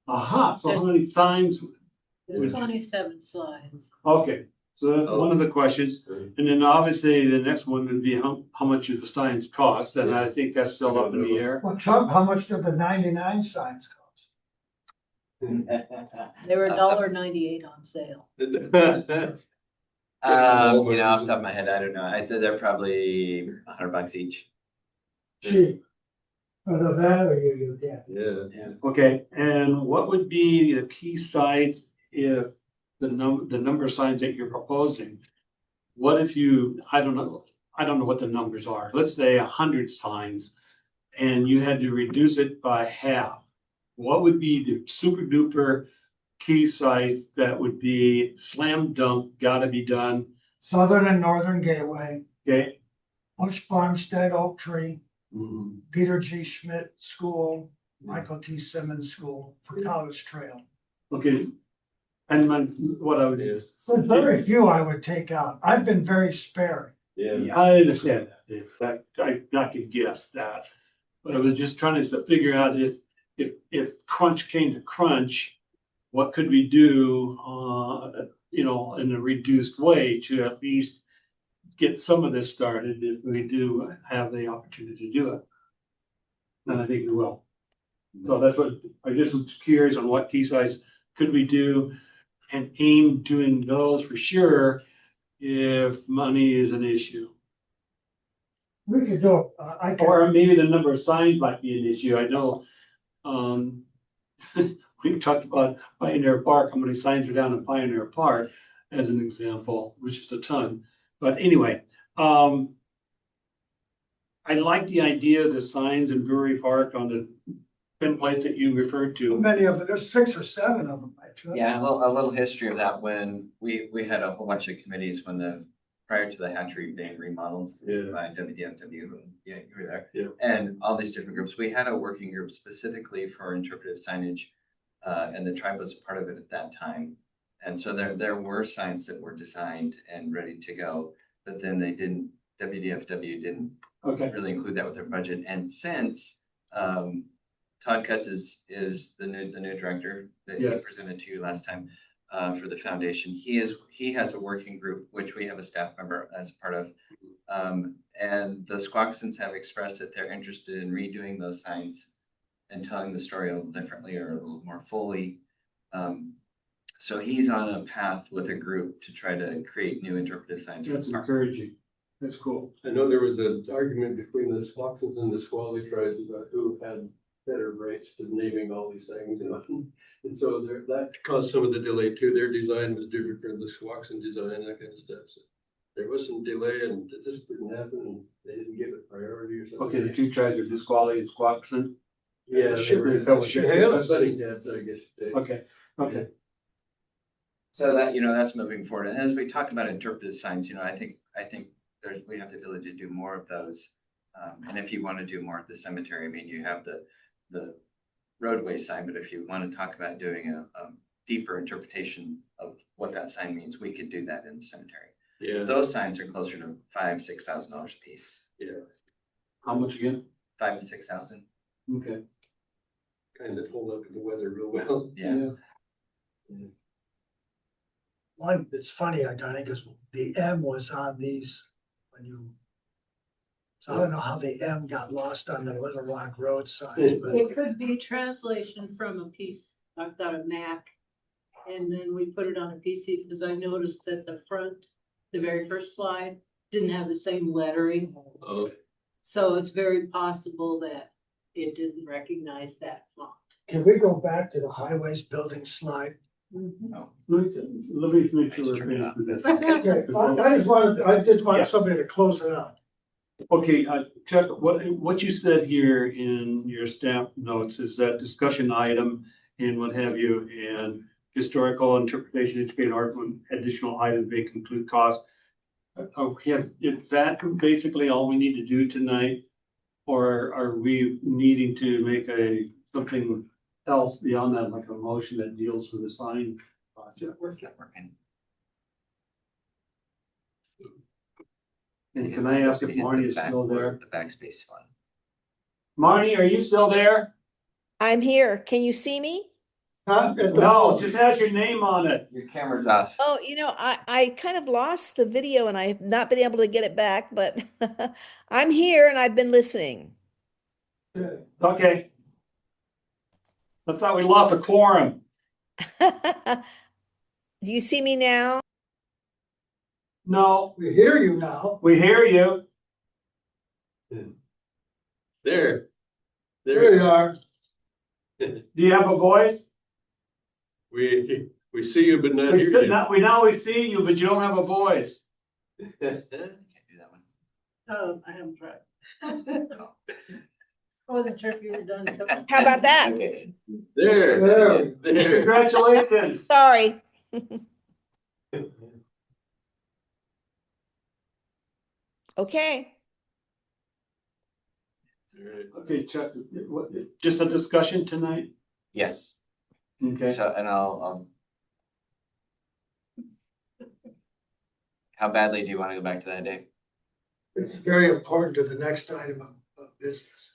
Aha, so how many signs? There's 27 slides. Okay, so that's one of the questions. And then obviously the next one would be how much do the signs cost? And I think that's still up in the air. Well, Chuck, how much do the 99 signs cost? They were $1.98 on sale. Off the top of my head, I don't know. They're probably $100 each. Cheap. For the value you get. Yeah. Okay, and what would be the key sites if the number of signs that you're proposing? What if I don't know what the numbers are. Let's say 100 signs and you had to reduce it by half. What would be the super duper key sites that would be slam dunk, gotta be done? Southern and Northern Gateway, Okay, Bush Farmstead, Oak Tree, Mhm. Peter G. Schmidt School, Michael T. Simmons School, for College Trail. okay. And what I would do is. There's very few I would take out. I've been very sparing. Yeah. I understand that, Dave. I could guess that. But I was just trying to figure out if crunch came to crunch, what could we do, in a reduced way to at least get some of this started if we do have the opportunity to do it. And I think we will. So that's what, I just was curious on what key sites could we do and aim doing those for sure if money is an issue. We could do it. Or maybe the number of signs might be an issue. I know, we talked about Pioneer Park, how many signs are down in Pioneer Park as an example, which is a ton. But anyway, I like the idea of the signs in Brewery Park on the pin plates that you referred to. Many of them, there's 6 or 7 of them. Actually. Yeah, a little history of that when we had a whole bunch of committees prior to the hatchery being remodeled Yeah. by WDFW. Yeah, you were there. Yeah. And all these different groups. We had a working group specifically for interpretive signage, and the tribe was a part of it at that time. And so there were signs that were designed and ready to go, but then WDFW didn't Okay, really include that with their budget. And since Todd Cutts is the new director that he Yes. presented to you last time for the foundation. He has a working group, which we have a staff member as a part of. And the Squaxins have expressed that they're interested in redoing those signs and telling the story a little differently or a little more fully. So he's on a path with a group to try to create new interpretive signs. for that's the park. encouraging. That's cool. I know there was an argument between the Squaxins and the Squally tribes about who had better rights to naming all these things, you know. And so that caused some of the delay too. Their design was different from the Squaxin design, that kind of stuff. So there was some delay and it just didn't happen and they didn't give it priority or something. Okay, the two tribes are Nisqually and Squaxin. Yeah, they Should were, be- that was should different. have- butting heads, I guess. Okay, okay. So that, that's moving forward. And as we talk about interpretive signs, I think we have the ability to do more of those. And if you want to do more at the cemetery, I mean, you have the roadway sign, but if you want to talk about doing a deeper interpretation of what that sign means, we could do that in the cemetery. Yeah, Those signs are closer to $5,000-6,000 a piece. yeah, How much again? 5,000 to 6,000. Okay. kind of hold up in the weather real well. Yeah. One, it's funny, I think, because the M was on these when you. So I don't know how the M got lost on the Little Rock Road signs, but It could be translation from a piece, I've got a Mac. And then we put it on a PC because I noticed that the front, the very first slide, didn't have the same lettering. Oh, So it's very possible that it didn't recognize that font. can we go back to the highways building slide? Let me make sure Nice we're turn finished up. with this. Okay, I just Yeah. wanted somebody to close it out. Okay, Chuck, what you said here in your staff notes is that discussion item and what have you, and historical interpretation, educated art, additional items may conclude cost. Okay, is that basically all we need to do tonight? Or are we needing to make something else beyond that, like a motion that deals with the sign process? It's not working. And can I ask if Marnie is still there? The backspace one. Marnie, are you still there? I'm here. Can you see me? Huh? At the No, moment. just has your name on it. Your camera's off. Oh, I kind of lost the video and I've not been able to get it back, but I'm here and I've been listening. Okay. I thought we lost a quorum. Do you see me now? No, We hear you now. we hear you. there. There you are. Do you have a voice? We see you, but not We hear still you. not, we now we see you, but you don't have a voice. Can't do that one. Oh, I haven't tried. I wasn't sure if you were done. How about that? Okay. There, there. Congratulations. Sorry. Okay. Okay, Chuck, just a discussion tonight? Yes. Okay. So, and I'll. How badly do you want to go back to that, Dave? It's very important to the next item of business.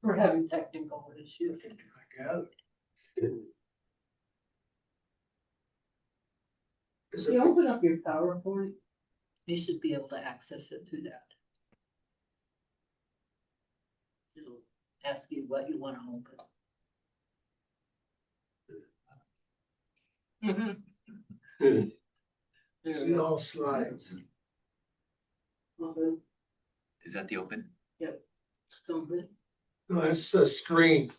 We're having technical issues. I gather. Is If it, you open up your PowerPoint, you should be able to access it through that. It'll ask you what you want to open. There we see go. all slides? Open. Is that the open? Open. No, it's a screen.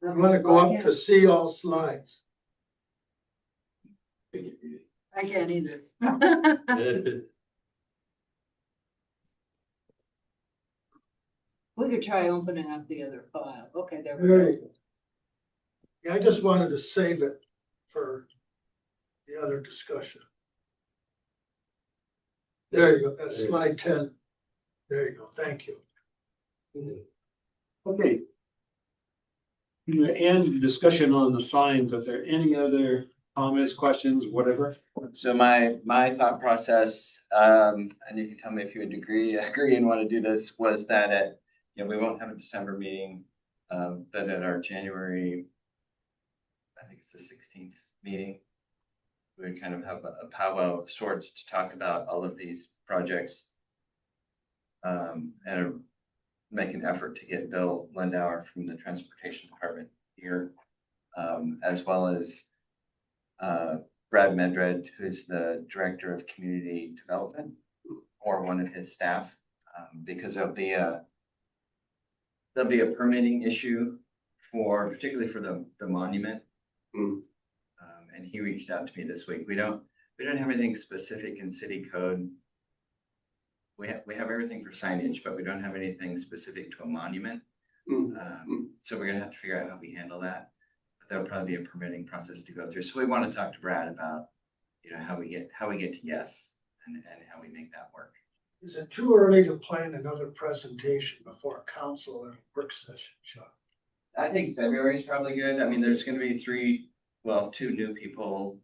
You want to go up to see all slides. I can't either. We could try opening up the other file. Okay, there we There go. you go. Yeah, I just wanted to save it for the other discussion. There you go, that's slide 10. There you go, thank you. Okay. You end discussion on the signs. Are there any other comments, questions, whatever? So my thought process, and you can tell me if you would agree and want to do this, was that we won't have a December meeting, but at our January, I think it's the 16th meeting, we would kind of have a powwow of sorts to talk about all of these projects. And make an effort to get Bill Lindauer from the Transportation Department here, as well as Brad Medred, who's the Director of Community Development, or one of his staff, because there'll there'll be a permitting issue particularly for the monument. Hmm. And he reached out to me this week. We don't have anything specific in city code. We have everything for signage, but we don't have anything specific to a monument. So we're gonna have to figure out how we handle that. But there'll probably be a permitting process to go through. So we want to talk to Brad about, how we get to yes and how we make that work. Is it too early to plan another presentation before council and work session, Chuck? I think February is probably good. I mean, there's gonna be two new people,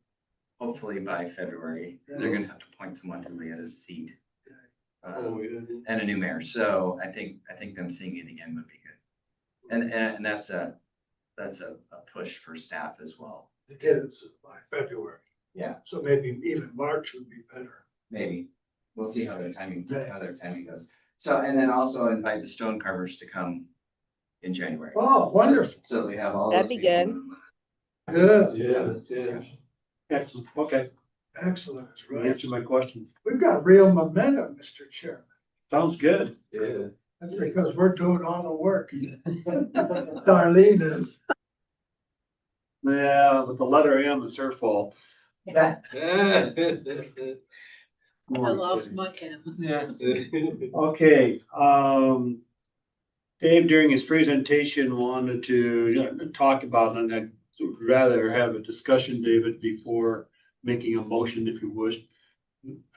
hopefully by February. They're gonna have to appoint someone to Leah's seat. And a new mayor. So I think them seeing it again would be good. And that's a push for staff as well. They did it by February. Yeah. So maybe even March would be better. Maybe. We'll see how their timing goes. So, and then also invite the stone carvers to come in January. Oh, wonderful. So we have all. That'd those be people. good. Good, Yeah. Excellent, okay, excellent, you right? answered my question. We've got real momentum, Mr. Chairman. Sounds good. Yeah. That's because we're doing all the work. Darlene is. Yeah, but the letter M is her fault. I lost my pen. Yeah. Okay, Dave, during his presentation, wanted to talk about, and I'd rather have a discussion, David, before making a motion, if you wish.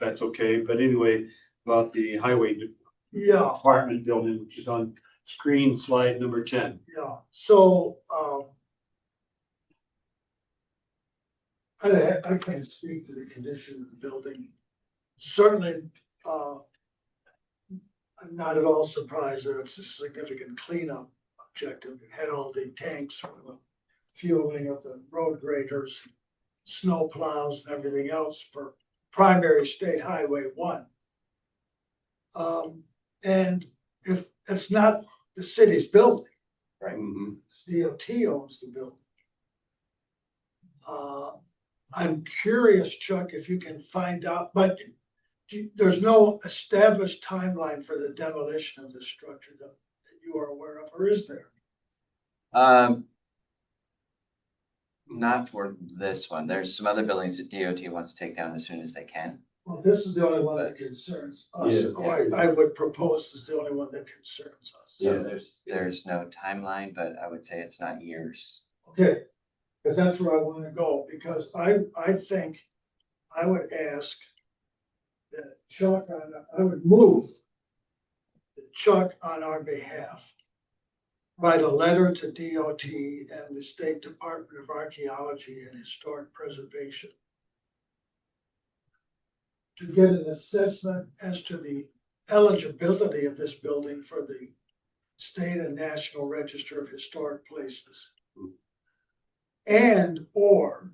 That's okay, but anyway, about the highway Yeah, department building, which is on screen slide number 10. yeah. So, I can't speak to the condition of the building. Certainly, I'm not at all surprised that it's a significant cleanup objective. It had all the tanks for the fueling of the road graders, snow plows and everything else for primary state highway 1. And if it's not the city's building, it's DOT owns the building. I'm curious, Chuck, if you can find out, but there's no established timeline for the demolition of the structure that you are aware of, or is there? Not for this one. There's some other buildings that DOT wants to take down as soon as they can. Well, this is the only one that concerns us. I would propose this is the only one that concerns us. So there's no timeline, but I would say it's not years. Okay, because that's where I want to go, because I think I would ask that Chuck, I would move that Chuck on our behalf write a letter to DOT and the State Department of Archaeology and Historic Preservation to get an assessment as to the eligibility of this building for the State and National Register of Historic Places. And or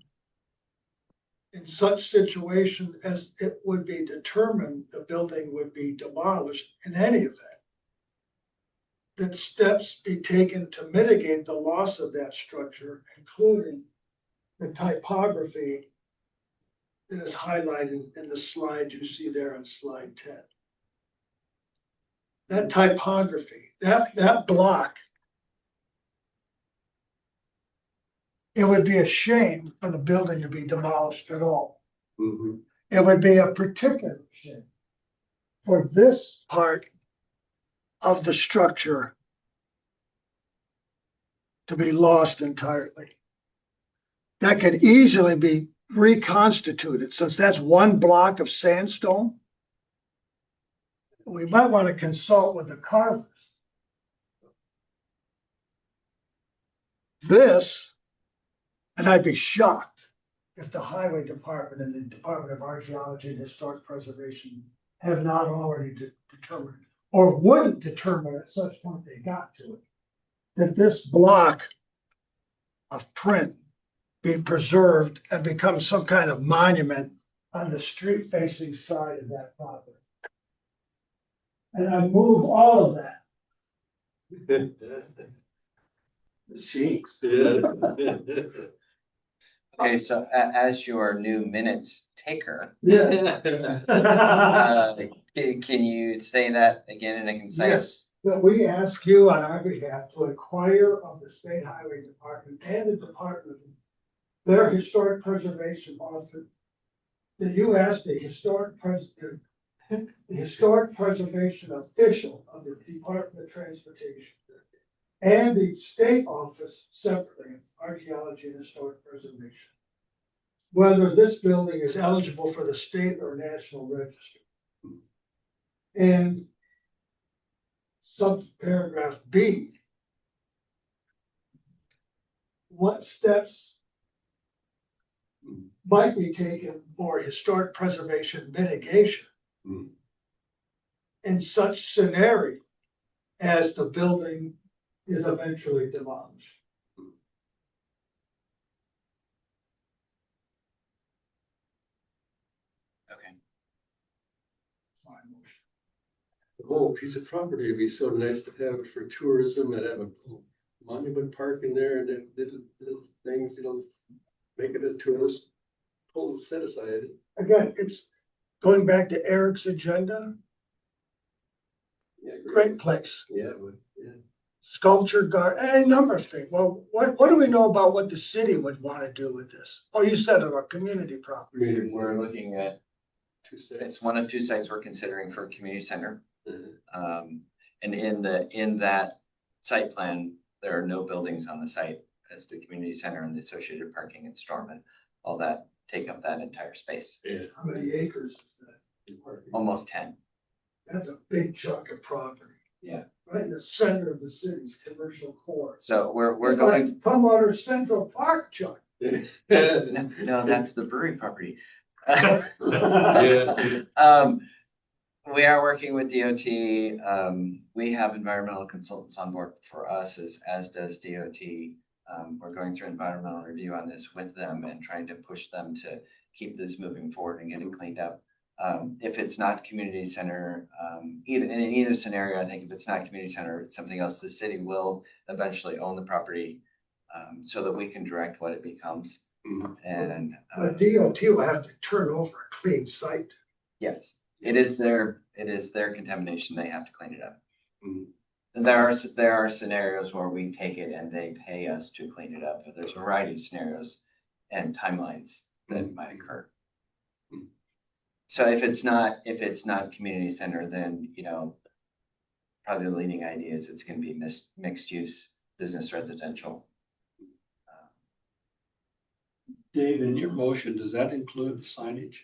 in such situation as it would be determined the building would be demolished in any event, that steps be taken to mitigate the loss of that structure, including the typography that is highlighted in the slide you see there on slide 10. That typography, that block, it would be a shame for the building to be demolished at all. It would be a particular shame for this part of the structure to be lost entirely. That could easily be reconstituted, since that's one block of sandstone. We might want to consult with the carvers. This, and I'd be shocked if the highway department and the Department of Archaeology and Historic Preservation have not already determined, or wouldn't determine at such point they got to it, that this block of print be preserved and become some kind of monument on the street facing side of that property. And I move all of that. The shakes. Okay, so as your new minutes taker, Yeah. can you say that again in a concise that we ask you on our behalf to inquire of the State Highway Department and the Department, their historic preservation office, that you ask the historic preservation official of the Department of Transportation and the state office separately, archaeology and historic preservation, whether this building is eligible for the state or national register. And subparagraph B, what steps might be taken for historic preservation mitigation in such scenario as the building is eventually demolished. Okay. My motion. The whole piece of property would be so nice to have for tourism and have a monument park in there and then little things, make it a tourist pull set aside. Again, it's going back to Eric's agenda, Yeah, great place. Yeah, but, yeah. Sculpture garden, a number of things. Well, what do we know about what the city would want to do with this? Oh, you said it, our community property. We're looking at, Two sets. it's one of two sites we're considering for a community center. Uh, And in that site plan, there are no buildings on the site as the community center and the associated parking and storm and all that take up that entire space, Yeah. How many acres is that? almost 10. That's a big chunk of property. Yeah. Right in the center of the city's commercial core. So we're It's going, like Tumwater Central Park, Chuck. no, that's the brewery property. Yeah. We are working with DOT. We have environmental consultants on board for us as does DOT. We're going through environmental review on this with them and trying to push them to keep this moving forward and get it cleaned up. If it's not community center, in either scenario, I think if it's not community center, it's something else, the city will eventually own the property so that we can direct what it becomes. And But DOT will have to turn over a clean site. yes, it is their contamination. They have to clean it up. Mhm. And there are scenarios where we take it and they pay us to clean it up, but there's a variety of scenarios and timelines that might occur. So if it's not community center, then, probably the leading idea is it's gonna be mixed use, business residential. Dave, in your motion, does that include signage?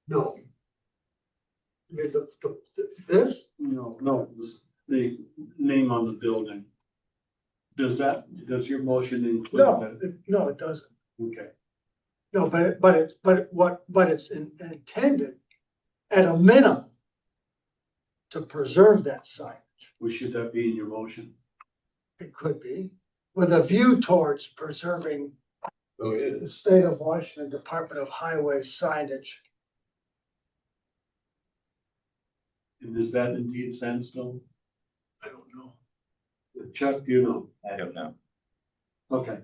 No. I mean, this, No, the name on the building. Does your motion include that? no, it doesn't. Okay. No, but it's intended at a minimum to preserve that site. Well, should that be in your motion? It could be, with a view towards preserving Oh, yeah. the state of Washington Department of Highway signage. And is that indeed sandstone? I don't know. Chuck, you know? I don't know. Okay.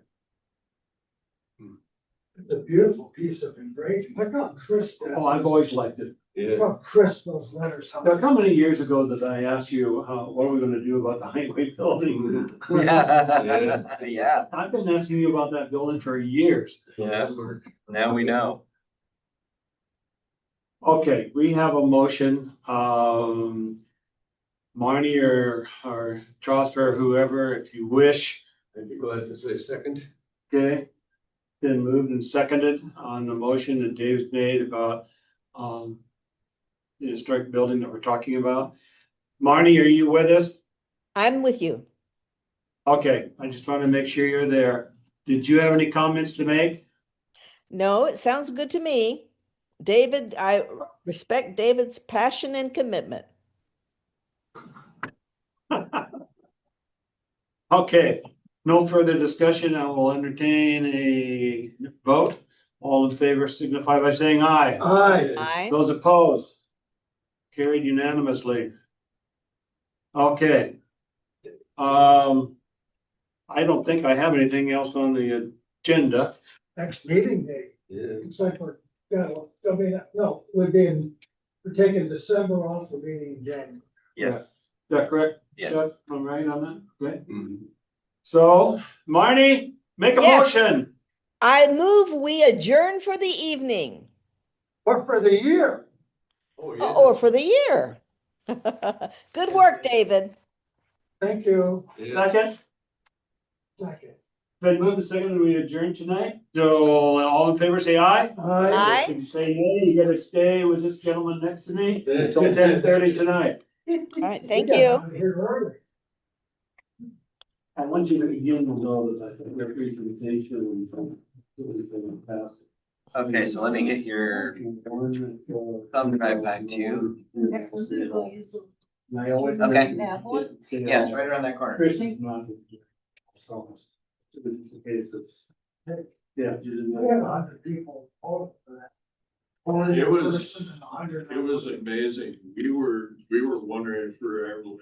It's a beautiful piece of engraving. Look how crisp that. Oh, I've always liked it. Look Yeah. how crisp those letters are. Now, how many years ago did I ask you, what are we gonna do about the highway building? Yeah. I've been asking you about that building for years. Yeah. Now we know. Okay, we have a motion, Marnie or Trosper, whoever, if you wish, I'd be glad to say second. okay? Been moved and seconded on the motion that Dave's made about, the historic building that we're talking about. Marnie, are you with us? I'm with you. Okay, I just want to make sure you're there. Did you have any comments to make? No, it sounds good to me. David, I respect David's passion and commitment. Okay, no further discussion. I will entertain a vote. All in favor signify by saying aye. Aye. I, Those opposed? Carried unanimously. Okay. I don't think I have anything else on the agenda. Next meeting day. Yeah. Looks like we're we're taking December off, the meeting in January. Yes. Is that correct? Yes. Scott, am I right on that? Okay. Mhm. So, Marnie, make a Yes. motion. I move we adjourn for the evening Or for the year. Oh, yeah. or for the year. Good work, David. Thank you. Yeah. Second, Second. been moved and seconded, we adjourn tonight. So all in favor, say aye. Aye. If you say nay, you gotta stay with this gentleman next to me until 10:30 tonight. All right, thank We got you. out of here early. I want you to begin with all of that, their presentation and pass. Okay, so let me get your thumb drive back to you. Okay. Have one? Yeah, it's right around that corner. Chris is not. So, it's a case of. Yeah. People. It was amazing. We were wondering if we were ever